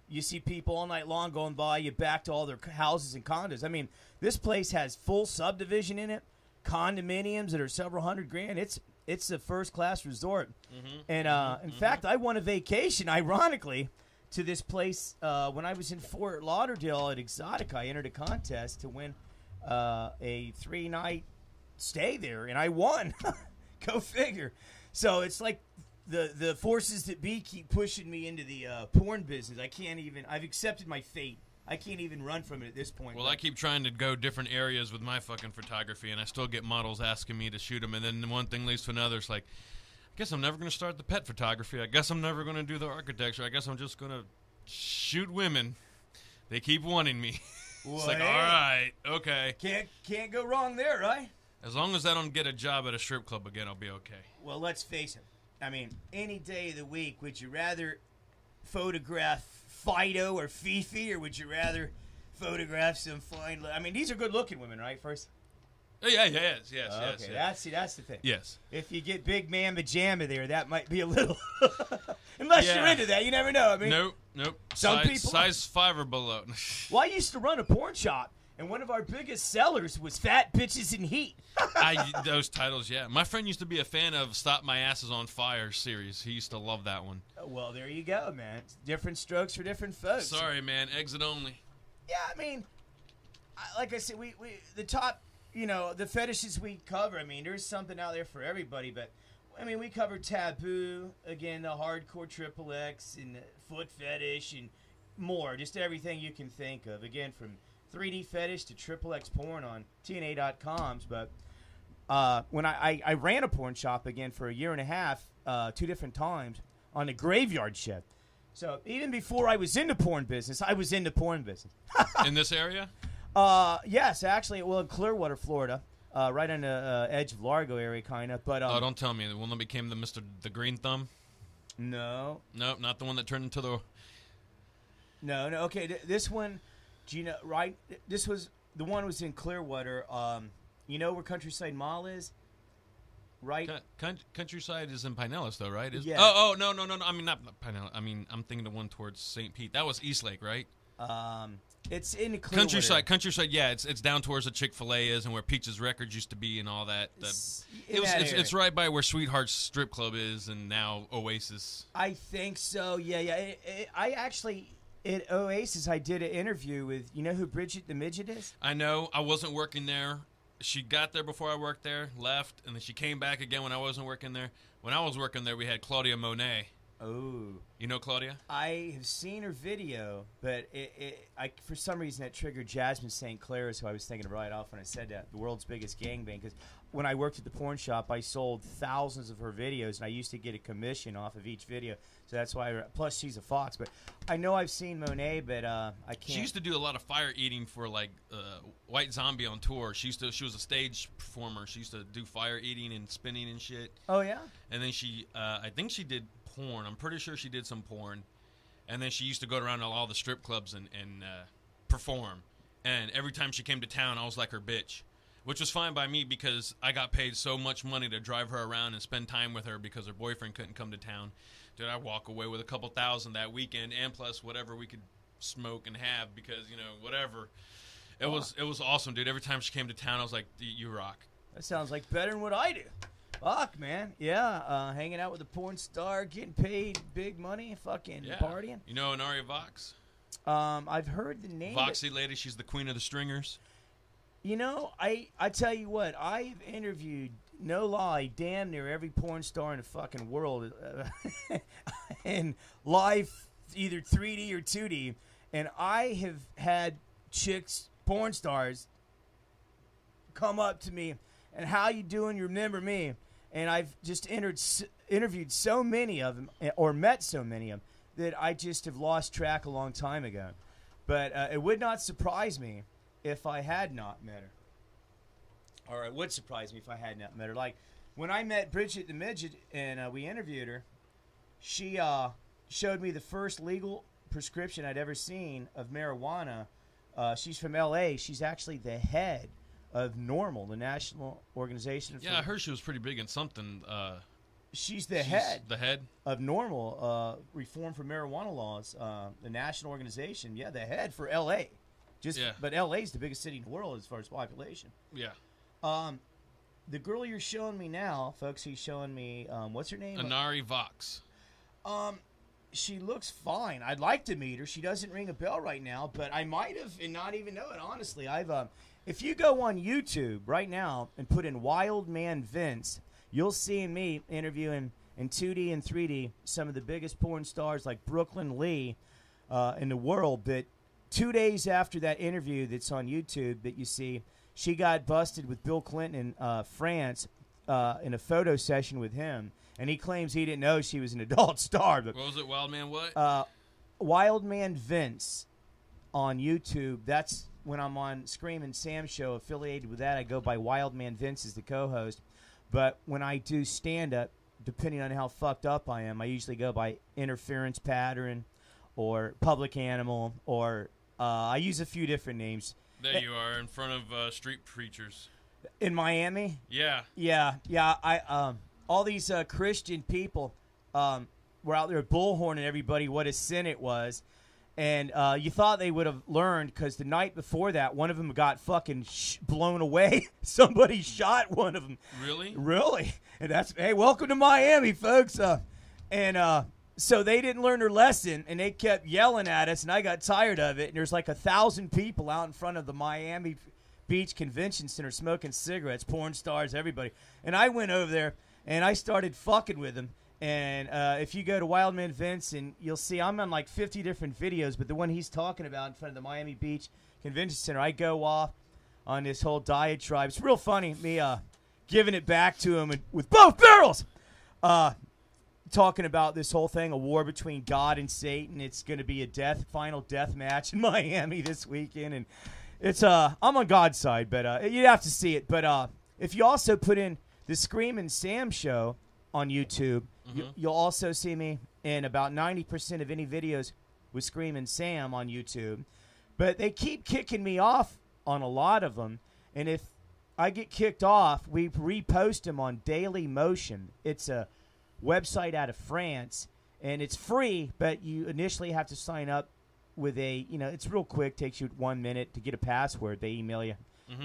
you see people all night long going by you back to all their houses and condos. I mean, this place has full subdivision in it. Condominiums that are several $100,000. It's a first-class resort. And in fact, I won a vacation, ironically, to this place when I was in Fort Lauderdale at Exotica. I entered a contest to win a 3-night stay there, and I won. Go figure. So it's like the forces that be keep pushing me into the porn business. I've accepted my fate. I can't even run from it at this point. Well, I keep trying to go different areas with my fucking photography, and I still get models asking me to shoot them, and then one thing leads to another. It's like, I guess I'm never going to start the pet photography. I guess I'm never going to do the architecture. I guess I'm just going to shoot women. They keep wanting me. Well, it's like, all right, okay. Can't go wrong there, right? As long as I don't get a job at a strip club again, I'll be okay. Well, let's face it. I mean, any day of the week, would you rather photograph Fido or Fifi, or would you rather photograph some fine? I mean, these are good-looking women, right? First. Oh, yes. Okay, yes. That's the thing. Yes. If you get Big Man Pajama there, that might be a little. Unless you're into that, you never know. I mean, nope. Some people size 5 or below. Well, I used to run a porn shop, and one of our biggest sellers was Fat Bitches in Heat. Those titles, yeah. My friend used to be a fan of Stop My Ass is on Fire series. He used to love that one. Well, there you go, man. It's different strokes for different folks. Sorry, man. Exit only. Yeah, I mean, like I said, we the top, the fetishes we cover. I mean, there's something out there for everybody, but I mean, we cover taboo, again, the hardcore XXX and the foot fetish and more, just everything you can think of. Again, from 3D fetish to XXX porn on TNA.coms, but when I ran a porn shop again for a year and a half, 2 different times on a graveyard shift. So even before I was in the porn business, I was in the porn business. In this area? Yes, actually, well, in Clearwater, Florida, right on the edge of Largo area, kind of. But oh, don't tell me the one that became the Green Thumb. No. Nope, not the one that turned into the. No. Okay, this one, do you know? Right, this was the one was in Clearwater. You know where Countryside Mall is? Right. Countryside is in Pinellas, though, right? Yeah. Oh, no. I mean, not Pinellas. I mean, I'm thinking the one towards St. Pete. That was Eastlake, right? It's in Clearwater. Countryside. Yeah, it's down towards the Chick-fil-A is and where Peaches Records used to be and all that. It's right by where Sweetheart's Strip Club is and now Oasis. I think so. Yeah. I actually at Oasis I did an interview with who Bridget the Midget is. I know. I wasn't working there. She got there before I worked there, left, and then she came back again when I wasn't working there. When I was working there, we had Claudia Monet. Oh. You know Claudia? I have seen her video, but for some reason that triggered Jasmine St. Clair's, who I was thinking right off when I said that, the world's biggest gangbang. Because when I worked at the porn shop, I sold thousands of her videos, and I used to get a commission off of each video. So that's why. Plus, she's a fox. But I know I've seen Monet, but I can't. She used to do a lot of fire eating for like White Zombie on tour. She was a stage performer. She used to do fire eating and spinning and shit. Oh yeah. And then I think she did porn. I'm pretty sure she did some porn. And then she used to go around to all the strip clubs and perform. And every time she came to town, I was like her bitch. Which was fine by me because I got paid so much money to drive her around and spend time with her because her boyfriend couldn't come to town. Dude, I'd walk away with a couple $1,000 that weekend and plus whatever we could smoke and have because, whatever. It was awesome, dude. Every time she came to town, I was like, you rock. That sounds like better than what I do. Fuck, man. Yeah, hanging out with a porn star, getting paid big money, fucking partying. You know Anaria Vox? I've heard the name. Voxy lady, she's the queen of the stringers. I tell you what, I've interviewed, no lie, damn near every porn star in the fucking world, in live, either 3D or 2D, and I have had chicks, porn stars, come up to me, and how you doing? You remember me? And I've just interviewed so many of them, or met so many of them, that I just have lost track a long time ago. But it would not surprise me if I had not met her. Or it would surprise me if I had not met her. Like, when I met Bridget the Midget and we interviewed her, she showed me the first legal prescription I'd ever seen of marijuana. She's from L.A. She's actually the head of NORML, the national organization. Yeah, I heard she was pretty big in something. She's the head of NORML, Reform for Marijuana Laws, the national organization. Yeah, the head for L.A. But L.A. is the biggest city in the world as far as population. Yeah. The girl you're showing me now, folks, he's showing me, what's her name? Anaria Vox. She looks fine. I'd like to meet her. She doesn't ring a bell right now, but I might have and not even know it, honestly. If you go on YouTube right now and put in Wild Man Vince, you'll see me interviewing in 2D and 3D some of the biggest porn stars like Brooklyn Lee in the world. But 2 days after that interview that's on YouTube that you see, she got busted with Bill Clinton in France in a photo session with him. And he claims he didn't know she was an adult star. But, what was it, Wild Man what? Wild Man Vince on YouTube. That's when I'm on Screamin' Sam show affiliated with that. I go by Wild Man Vince as the co-host. But when I do stand-up, depending on how fucked up I am, I usually go by Interference Pattern or Public Animal, or I use a few different names. There you are, in front of street preachers. In Miami? Yeah. Yeah. All these Christian people were out there bullhorning everybody what a sin it was. And you thought they would have learned because the night before that, one of them got fucking blown away. Somebody shot one of them. Really? Really. And hey, welcome to Miami, folks. So they didn't learn their lesson, and they kept yelling at us, and I got tired of it. And there's like 1,000 people out in front of the Miami Beach Convention Center smoking cigarettes, porn stars, everybody. And I went over there, and I started fucking with them. And if you go to Wildman Vince, and you'll see I'm on like 50 different videos, but the one he's talking about in front of the Miami Beach Convention Center, I go off on this whole diatribe. It's real funny, me giving it back to him with both barrels. Talking about this whole thing, a war between God and Satan. It's going to be a final death match in Miami this weekend, and it's I'm on God's side, but you'd have to see it. But if you also put in the Screamin' Sam show on YouTube, you'll also see me in about 90% of any videos with Screamin' Sam on YouTube. But they keep kicking me off on a lot of them, and if I get kicked off, we repost them on Daily Motion. It's a website out of France, and it's free, but you initially have to sign up with it's real quick, takes you 1 minute to get a password. They email you.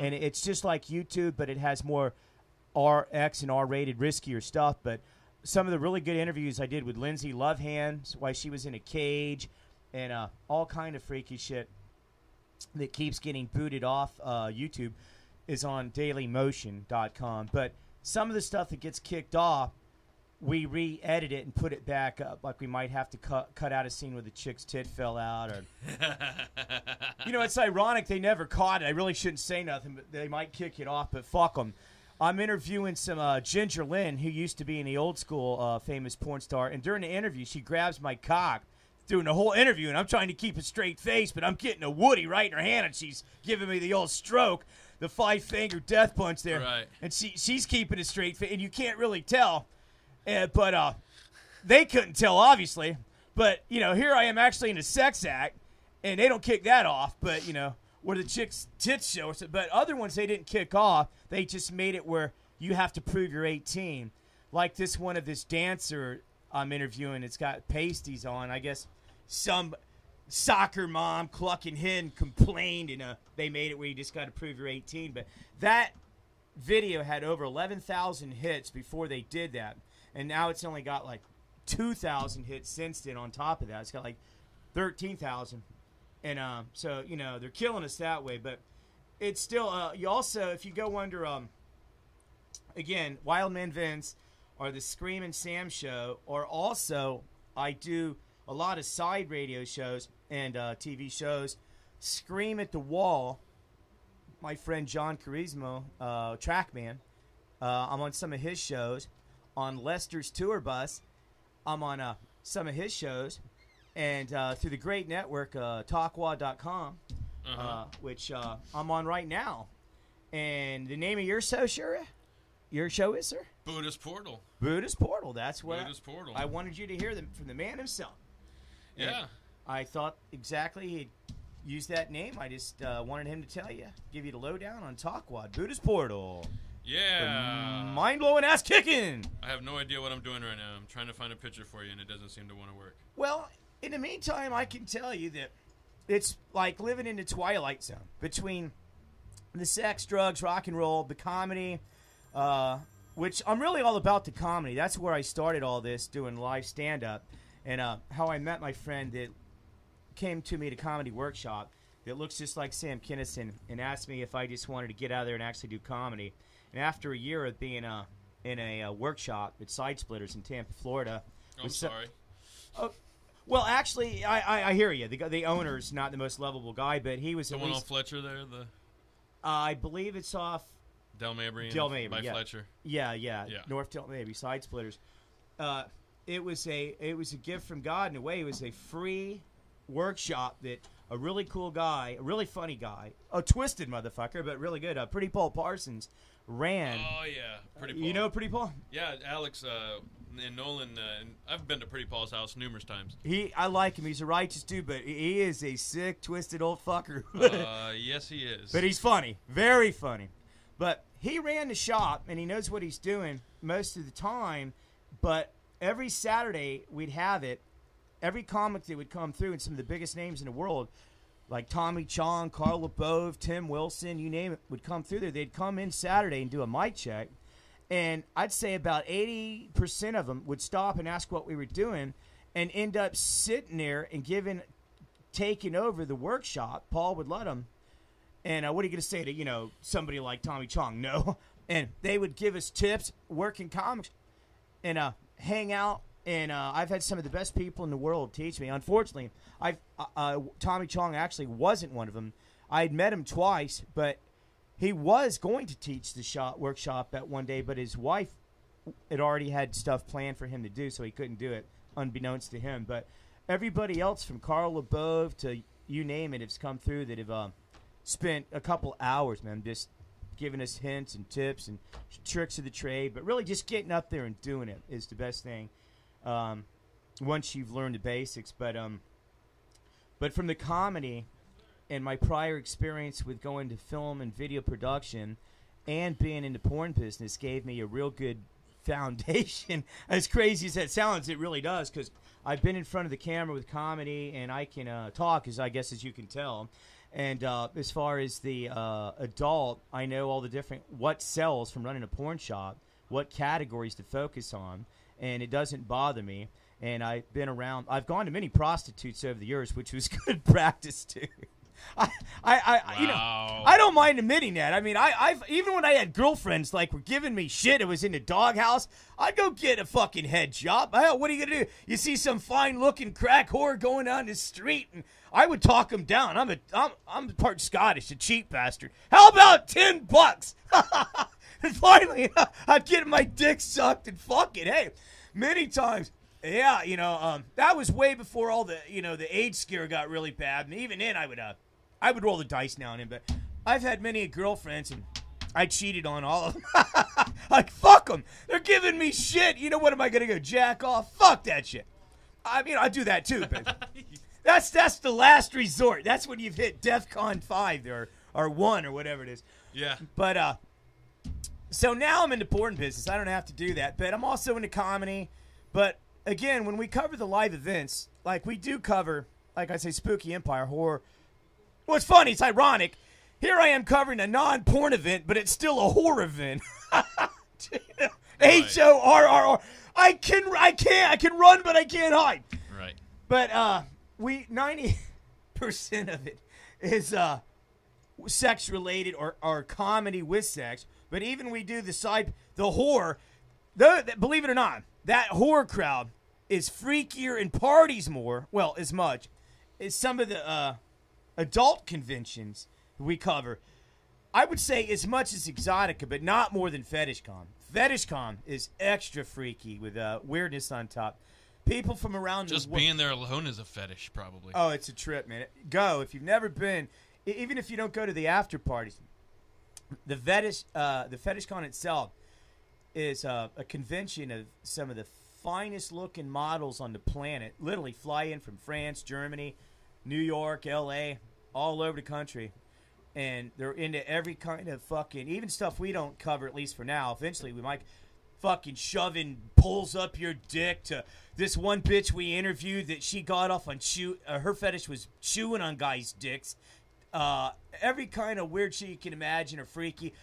And it's just like YouTube, but it has more RX and R-rated, riskier stuff. But some of the really good interviews I did with Lindsay Lohan, why she was in a cage, and all kind of freaky shit that keeps getting booted off YouTube is on dailymotion.com. But some of the stuff that gets kicked off, we re-edit it and put it back up. Like we might have to cut out a scene where the chick's tit fell out. Or it's ironic they never caught it. I really shouldn't say nothing, but they might kick it off, but fuck them. I'm interviewing some Ginger Lynn, who used to be in the old school famous porn star, and during the interview, she grabs my cock doing the whole interview, and I'm trying to keep a straight face, but I'm getting a Woody right in her hand, and she's giving me the old stroke, the 5-finger death punch there. Right. And she's keeping a straight face, and you can't really tell. But they couldn't tell, obviously. But, here I am actually in a sex act, and they don't kick that off. But, where the chick's tits show. But other ones they didn't kick off. They just made it where you have to prove you're 18. Like this one of this dancer I'm interviewing. It's got pasties on. I guess some soccer mom clucking hen complained, and they made it where you just got to prove you're 18. But that video had over 11,000 hits before they did that. And now it's only got like 2,000 hits since then on top of that. It's got like 13,000. And so, they're killing us that way. But it's still, you also, if you go under, again, Wildman Vince or the Screamin' Sam show, or also I do a lot of side radio shows and TV shows. Scream at the Wall, my friend John Charismo, Trackman, I'm on some of his shows. On Lester's tour bus, I'm on some of his shows, and through the great network, Talkwad.com, which I'm on right now. And the name of your show, your show is, sir? Buddhist Portal. Buddhist Portal. That's what Buddhist Portal. I wanted you to hear from the man himself. Yeah. And I thought exactly he'd use that name. I just wanted him to tell you, give you the lowdown on Talkwad. Buddhist Portal. Yeah. Mind-blowing ass-kicking. I have no idea what I'm doing right now. I'm trying to find a picture for you, and it doesn't seem to want to work. Well, in the meantime, I can tell you that it's like living in the twilight zone between the sex, drugs, rock and roll, the comedy, which I'm really all about the comedy. That's where I started all this, doing live stand-up, and how I met my friend that came to me at a comedy workshop that looks just like Sam Kinison and asked me if I just wanted to get out there and actually do comedy. And after a year of being in a workshop at Side Splitters in Tampa, Florida. I'm sorry. Well, actually, I hear you. The owner's not the most lovable guy, but he was the one on Fletcher there. I believe it's off Del Mabry by yeah. Fletcher. Yeah. North Del Mabry, Side Splitters. It was a gift from God in a way. It was a free workshop that a really cool guy, a really funny guy, a twisted motherfucker, but really good. Pretty Paul Parsons ran. Oh yeah, Pretty Paul. You know Pretty Paul? Yeah, Alex and Nolan. And I've been to Pretty Paul's house numerous times. I like him. He's a righteous dude, but he is a sick, twisted old fucker. Yes, he is. But he's funny, very funny. But he ran the shop, and he knows what he's doing most of the time. But every Saturday we'd have it. Every comic that would come through, and some of the biggest names in the world, like Tommy Chong, Carl LeBove, Tim Wilson, you name it, would come through there. They'd come in Saturday and do a mic check. And I'd say about 80% of them would stop and ask what we were doing and end up sitting there and taking over the workshop. Paul would let them. And what are you going to say to, somebody like Tommy Chong? No. And they would give us tips, work in comics, and hang out. And I've had some of the best people in the world teach me. Unfortunately, Tommy Chong actually wasn't one of them. I had met him twice, but he was going to teach the workshop at one day, but his wife had already had stuff planned for him to do, so he couldn't do it, unbeknownst to him. But everybody else, from Carl LeBove to you name it, has come through that have spent a couple hours, man, just giving us hints and tips and tricks of the trade. But really just getting up there and doing it is the best thing once you've learned the basics. But from the comedy and my prior experience with going to film and video production and being in the porn business gave me a real good foundation. As crazy as that sounds, it really does, because I've been in front of the camera with comedy, and I can talk, as you can tell. And as far as the adult, I know all the different what sells from running a porn shop, what categories to focus on, and it doesn't bother me. And I've gone to many prostitutes over the years, which was good practice too. I don't mind admitting that. I mean, I've even when I had girlfriends like were giving me shit, it was in the doghouse, I'd go get a fucking head job. Hell, what are you gonna do? You see some fine looking crack whore going down the street, and I would talk him down. I'm part Scottish, a cheap bastard. How about $10? And finally, I'd get my dick sucked and fuck it. Hey, many times. Yeah, that was way before all the, the AIDS scare got really bad. And even then, I would roll the dice now and then. But I've had many girlfriends, and I cheated on all of them. Like, fuck them. They're giving me shit. You know what? Am I going to go jack off? Fuck that shit. I mean, I do that too, but that's the last resort. That's when you've hit DEFCON 5 or 1 or whatever it is. Yeah. But, so now I'm in the porn business. I don't have to do that. But I'm also into comedy. But again, when we cover the live events, like we do cover, like I say, Spooky Empire, horror. What's funny, it's ironic. Here I am covering a non-porn event, but it's still a horror event. HORRR. I can run, but I can't hide. Right. But 90% of it is sex related or comedy with sex. But even we do the horror. Believe it or not, that horror crowd is freakier and parties more, well, as much as some of the adult conventions we cover. I would say as much as Exotica, but not more than FetishCon. FetishCon is extra freaky with weirdness on top. People from around just the world. Just being there alone is a fetish, probably. Oh, it's a trip, man. Go. If you've never been, even if you don't go to the after parties, the FetishCon itself is a convention of some of the finest looking models on the planet. Literally fly in from France, Germany, New York, LA, all over the country. And they're into every kind of fucking, even stuff we don't cover, at least for now. Eventually we might fucking shoving pulls up your dick to this one bitch we interviewed that she got off on her fetish was chewing on guys' dicks. Every kind of weird shit you can imagine or freaky.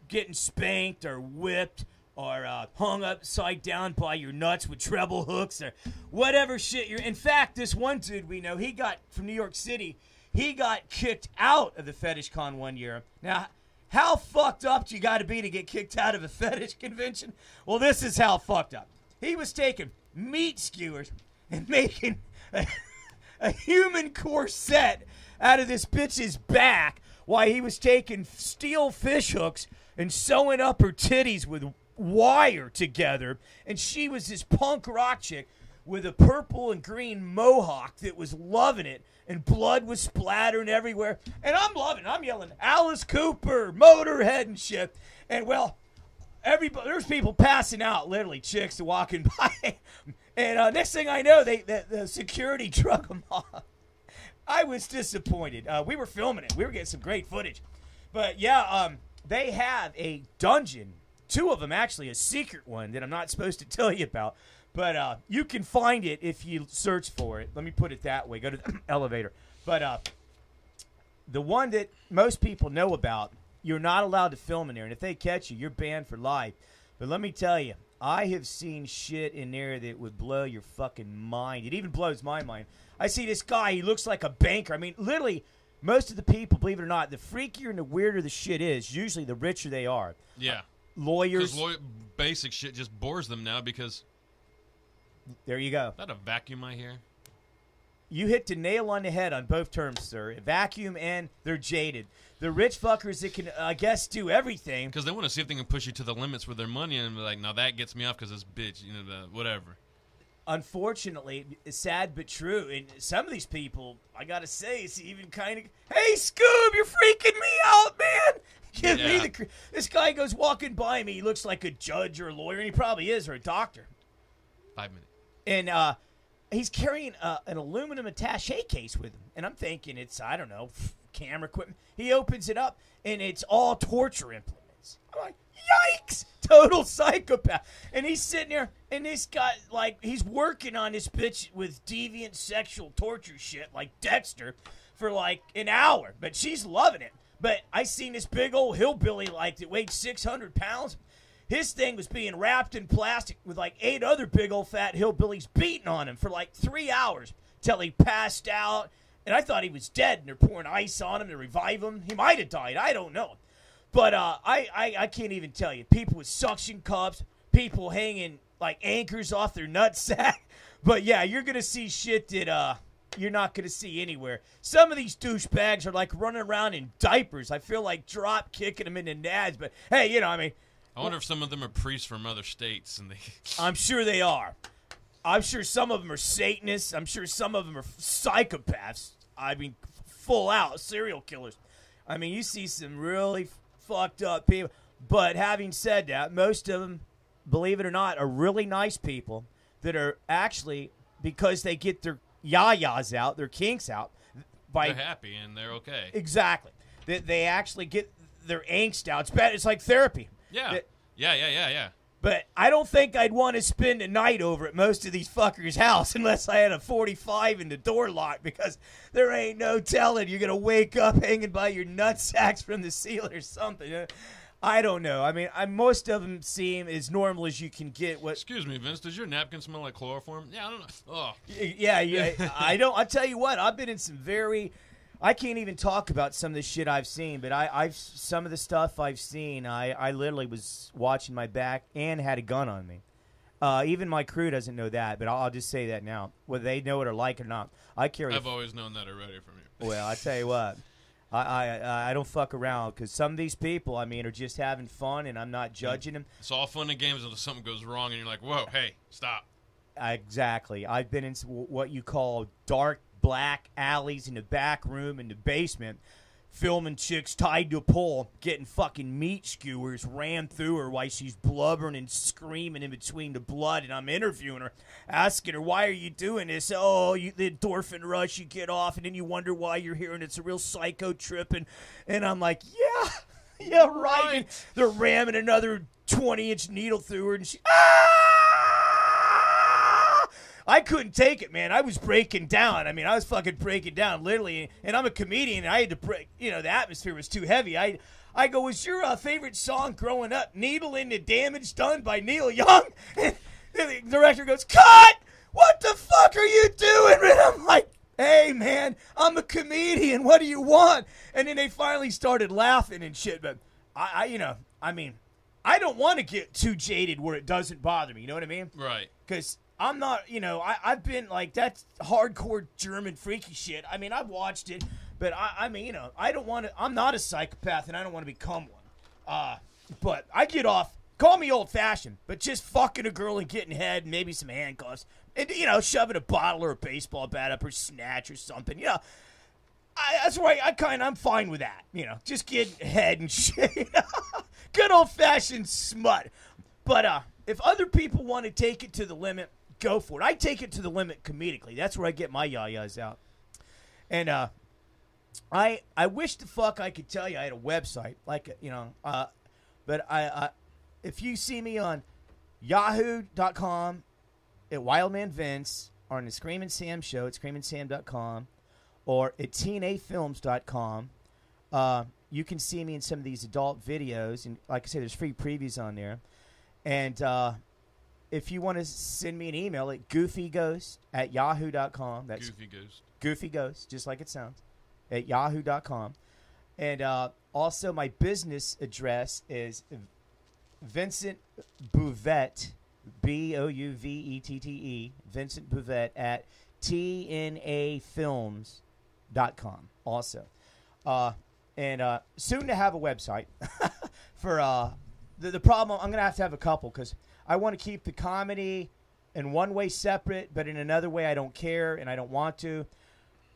Getting spanked or whipped or hung upside down by your nuts with treble hooks or whatever shit you're. In fact, this one dude we know, he got from New York City. He got kicked out of the FetishCon one year. Now, how fucked up do you got to be to get kicked out of a fetish convention? Well, this is how fucked up. He was taking meat skewers and making a human corset out of this bitch's back while he was taking steel fish hooks and sewing up her titties with wire together. And she was this punk rock chick with a purple and green mohawk that was loving it, and blood was splattering everywhere. And I'm loving it. I'm yelling, Alice Cooper, Motorhead and shit. And, well, there's people passing out, literally, chicks walking by. And next thing I know, the security drug them off. I was disappointed. We were filming it. We were getting some great footage. But, yeah, they have a dungeon. 2 of them, actually, a secret one that I'm not supposed to tell you about. But you can find it if you search for it. Let me put it that way. Go to the elevator. But the one that most people know about, you're not allowed to film in there. And if they catch you, you're banned for life. But let me tell you, I have seen shit in there that would blow your fucking mind. It even blows my mind. I see this guy. He looks like a banker. I mean, literally, most of the people, believe it or not, the freakier and the weirder the shit is, usually the richer they are. Yeah. Lawyers. Because basic shit just bores them now because... There you go. Is that a vacuum I hear? You hit the nail on the head on both terms, sir. Vacuum and they're jaded. The rich fuckers that can, I guess, do everything. Because they want to see if they can push you to the limits with their money and be like, now that gets me off because this bitch, whatever. Unfortunately, it's sad but true. And some of these people, I got to say, it's even kind of, hey, Scoob, you're freaking me out, man. Give me this guy goes walking by me. He looks like a judge or a lawyer, and he probably is, or a doctor. 5 minutes. And he's carrying an aluminum attaché case with him. And I'm thinking it's, I don't know, camera equipment. He opens it up, and it's all torture implements. I'm like, yikes! Total psychopath. And he's sitting there, and this guy, like, he's working on this bitch with deviant sexual torture shit, like Dexter, for like an hour. But she's loving it. But I seen this big old hillbilly, like, that weighed 600 pounds. His thing was being wrapped in plastic with like 8 other big old fat hillbillies beating on him for like 3 hours till he passed out. And I thought he was dead, and they're pouring ice on him to revive him. He might have died. I don't know. But I can't even tell you. People with suction cups, people hanging like anchors off their nutsack. But yeah, you're going to see shit that you're not going to see anywhere. Some of these douchebags are like running around in diapers. I feel like drop kicking them in the nads. But hey, I mean. I wonder if some of them are priests from other states. And I'm sure they are. I'm sure some of them are Satanists. I'm sure some of them are psychopaths. I mean, full out serial killers. I mean, you see some really fucked up people. But having said that, most of them, believe it or not, are really nice people that are actually, because they get their yayas out, their kinks out. They're happy and they're okay. Exactly. They actually get their angst out. It's bad. It's like therapy. Yeah. Yeah. But I don't think I'd want to spend a night over at most of these fuckers' house unless I had a 45 and the door locked, because there ain't no telling you're going to wake up hanging by your nutsacks from the ceiling or something. I don't know. I mean, most of them seem as normal as you can get. Excuse me, Vince, does your napkin smell like chloroform? Yeah, I don't know. Oh. Yeah. I don't. I'll tell you what, I've been in some I can't even talk about some of the shit I've seen, but I've some of the stuff I've seen, I literally was watching my back and had a gun on me. Even my crew doesn't know that, but I'll just say that now, whether they know it or like it or not. I've always known that already from you. Well, I tell you what, I don't fuck around, because some of these people, I mean, are just having fun, and I'm not judging them. It's all fun and games until something goes wrong, and you're like, whoa, hey, stop. Exactly. I've been in what you call dark black alleys in the back room, in the basement, filming chicks tied to a pole, getting fucking meat skewers rammed through her while she's blubbering and screaming in between the blood, and I'm interviewing her, asking her, why are you doing this? Oh, the endorphin rush, you get off, and then you wonder why you're here, and it's a real psycho trip, and I'm like, yeah, right. And they're ramming another 20-inch needle through her, and she, I couldn't take it, man. I was breaking down. I mean, I was fucking breaking down, literally. And I'm a comedian, and I had to break. The atmosphere was too heavy. I go, was your favorite song growing up "Needle in the Damage" done by Neil Young? And the director goes, "Cut! What the fuck are you doing?" And I'm like, "Hey, man, I'm a comedian. What do you want?" And then they finally started laughing and shit. But I don't want to get too jaded where it doesn't bother me. You know what I mean? Right. Because I'm not, I've been like, that's hardcore German freaky shit. I mean, I've watched it, but I mean, I don't want to, I'm not a psychopath, and I don't want to become one. But I get off, call me old fashioned, but just fucking a girl and getting head and maybe some handcuffs and, shoving a bottle or a baseball bat up her snatch or something, that's why I'm fine with that, just getting head and shit. Good old fashioned smut. But, if other people want to take it to the limit, go for it. I take it to the limit comedically. That's where I get my yayas out. And I wish the fuck I could tell you I had a website, like, but if you see me on yahoo.com at Wildman Vince, or on the Screamin' Sam show at screaminsam.com, or at tnafilms.com, you can see me in some of these adult videos, and like I said, there's free previews on there. And if you want to send me an email at goofyghost@yahoo.com. That's Goofy Ghost, just like it sounds, at yahoo.com. And also my business address is Vincent Bouvette, Bouvette, Vincent Bouvette at tnafilms.com also. And soon to have a website for the problem. I'm going to have a couple because I want to keep the comedy in one way separate, but in another way I don't care and I don't want to.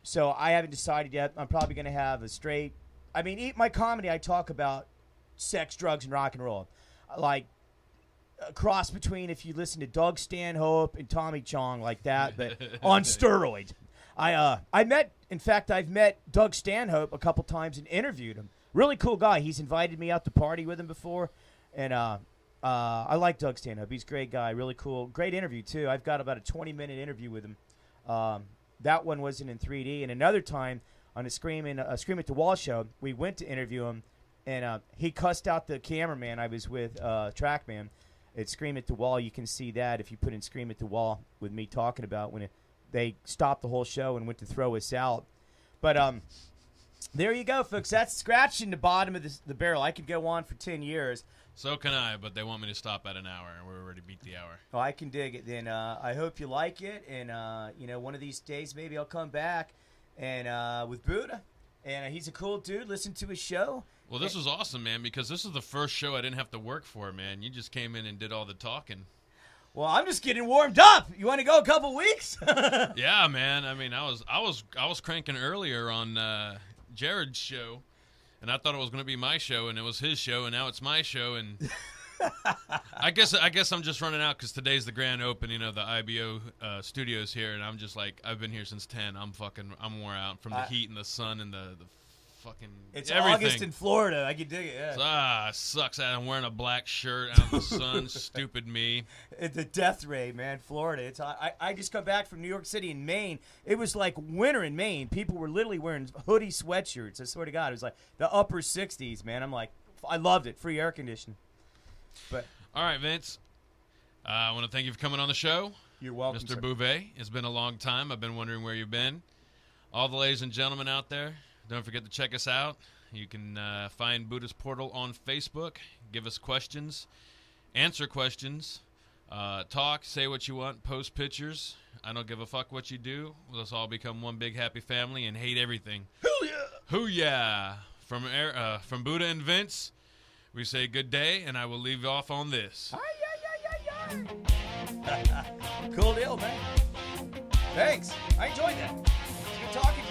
So I haven't decided yet. I'm probably going to have a straight. I mean, my comedy, I talk about sex, drugs, and rock and roll. Like a cross between if you listen to Doug Stanhope and Tommy Chong like that, but on steroids. I've met Doug Stanhope a couple times and interviewed him. Really cool guy. He's invited me out to party with him before, and I like Doug Stanhope. He's a great guy, really cool. Great interview, too. I've got about a 20-minute interview with him. That one wasn't in 3D. And another time on a Scream at the Wall show, we went to interview him, and he cussed out the cameraman I was with, Trackman, at Scream at the Wall. You can see that if you put in Scream at the Wall with me talking about when they stopped the whole show and went to throw us out. But there you go, folks. That's scratching the bottom of the barrel. I could go on for 10 years. So can I, but they want me to stop at an hour, and we're already beat the hour. Oh, I can dig it. Then I hope you like it, and one of these days maybe I'll come back and with Buddha, and he's a cool dude. Listen to his show. Well, this was awesome, man, because this is the first show I didn't have to work for, man. You just came in and did all the talking. Well, I'm just getting warmed up. You want to go a couple weeks? Yeah, man. I mean, I was cranking earlier on Jerrad's show. And I thought it was going to be my show, and it was his show, and now it's my show. And I guess I'm just running out because today's the grand opening of the IBO studios here, and I'm just like, I've been here since 10. I'm wore out from the heat and the sun and the fucking it's everything. August in Florida. I can dig it. Yeah. Sucks. I'm wearing a black shirt out in the sun. Stupid me. It's the death ray, man. Florida. It's I just got back from New York City and Maine. It was like winter in Maine. People were literally wearing hoodie sweatshirts. I swear to God, it was like the upper 60s, man. I'm like, I loved it. Free air conditioning. But all right, Vince. I want to thank you for coming on the show. You're welcome, Mr. sir. Bouvette. It's been a long time. I've been wondering where you've been. All the ladies and gentlemen out there, don't forget to check us out. You can find Buddhist Portal on Facebook. Give us questions. Answer questions. Talk. Say what you want. Post pictures. I don't give a fuck what you do. Let's all become one big happy family and hate everything. Hoo yeah! From Buddha and Vince, we say good day, and I will leave you off on this. Cool deal, man. Thanks. I enjoyed that. Good talking to you.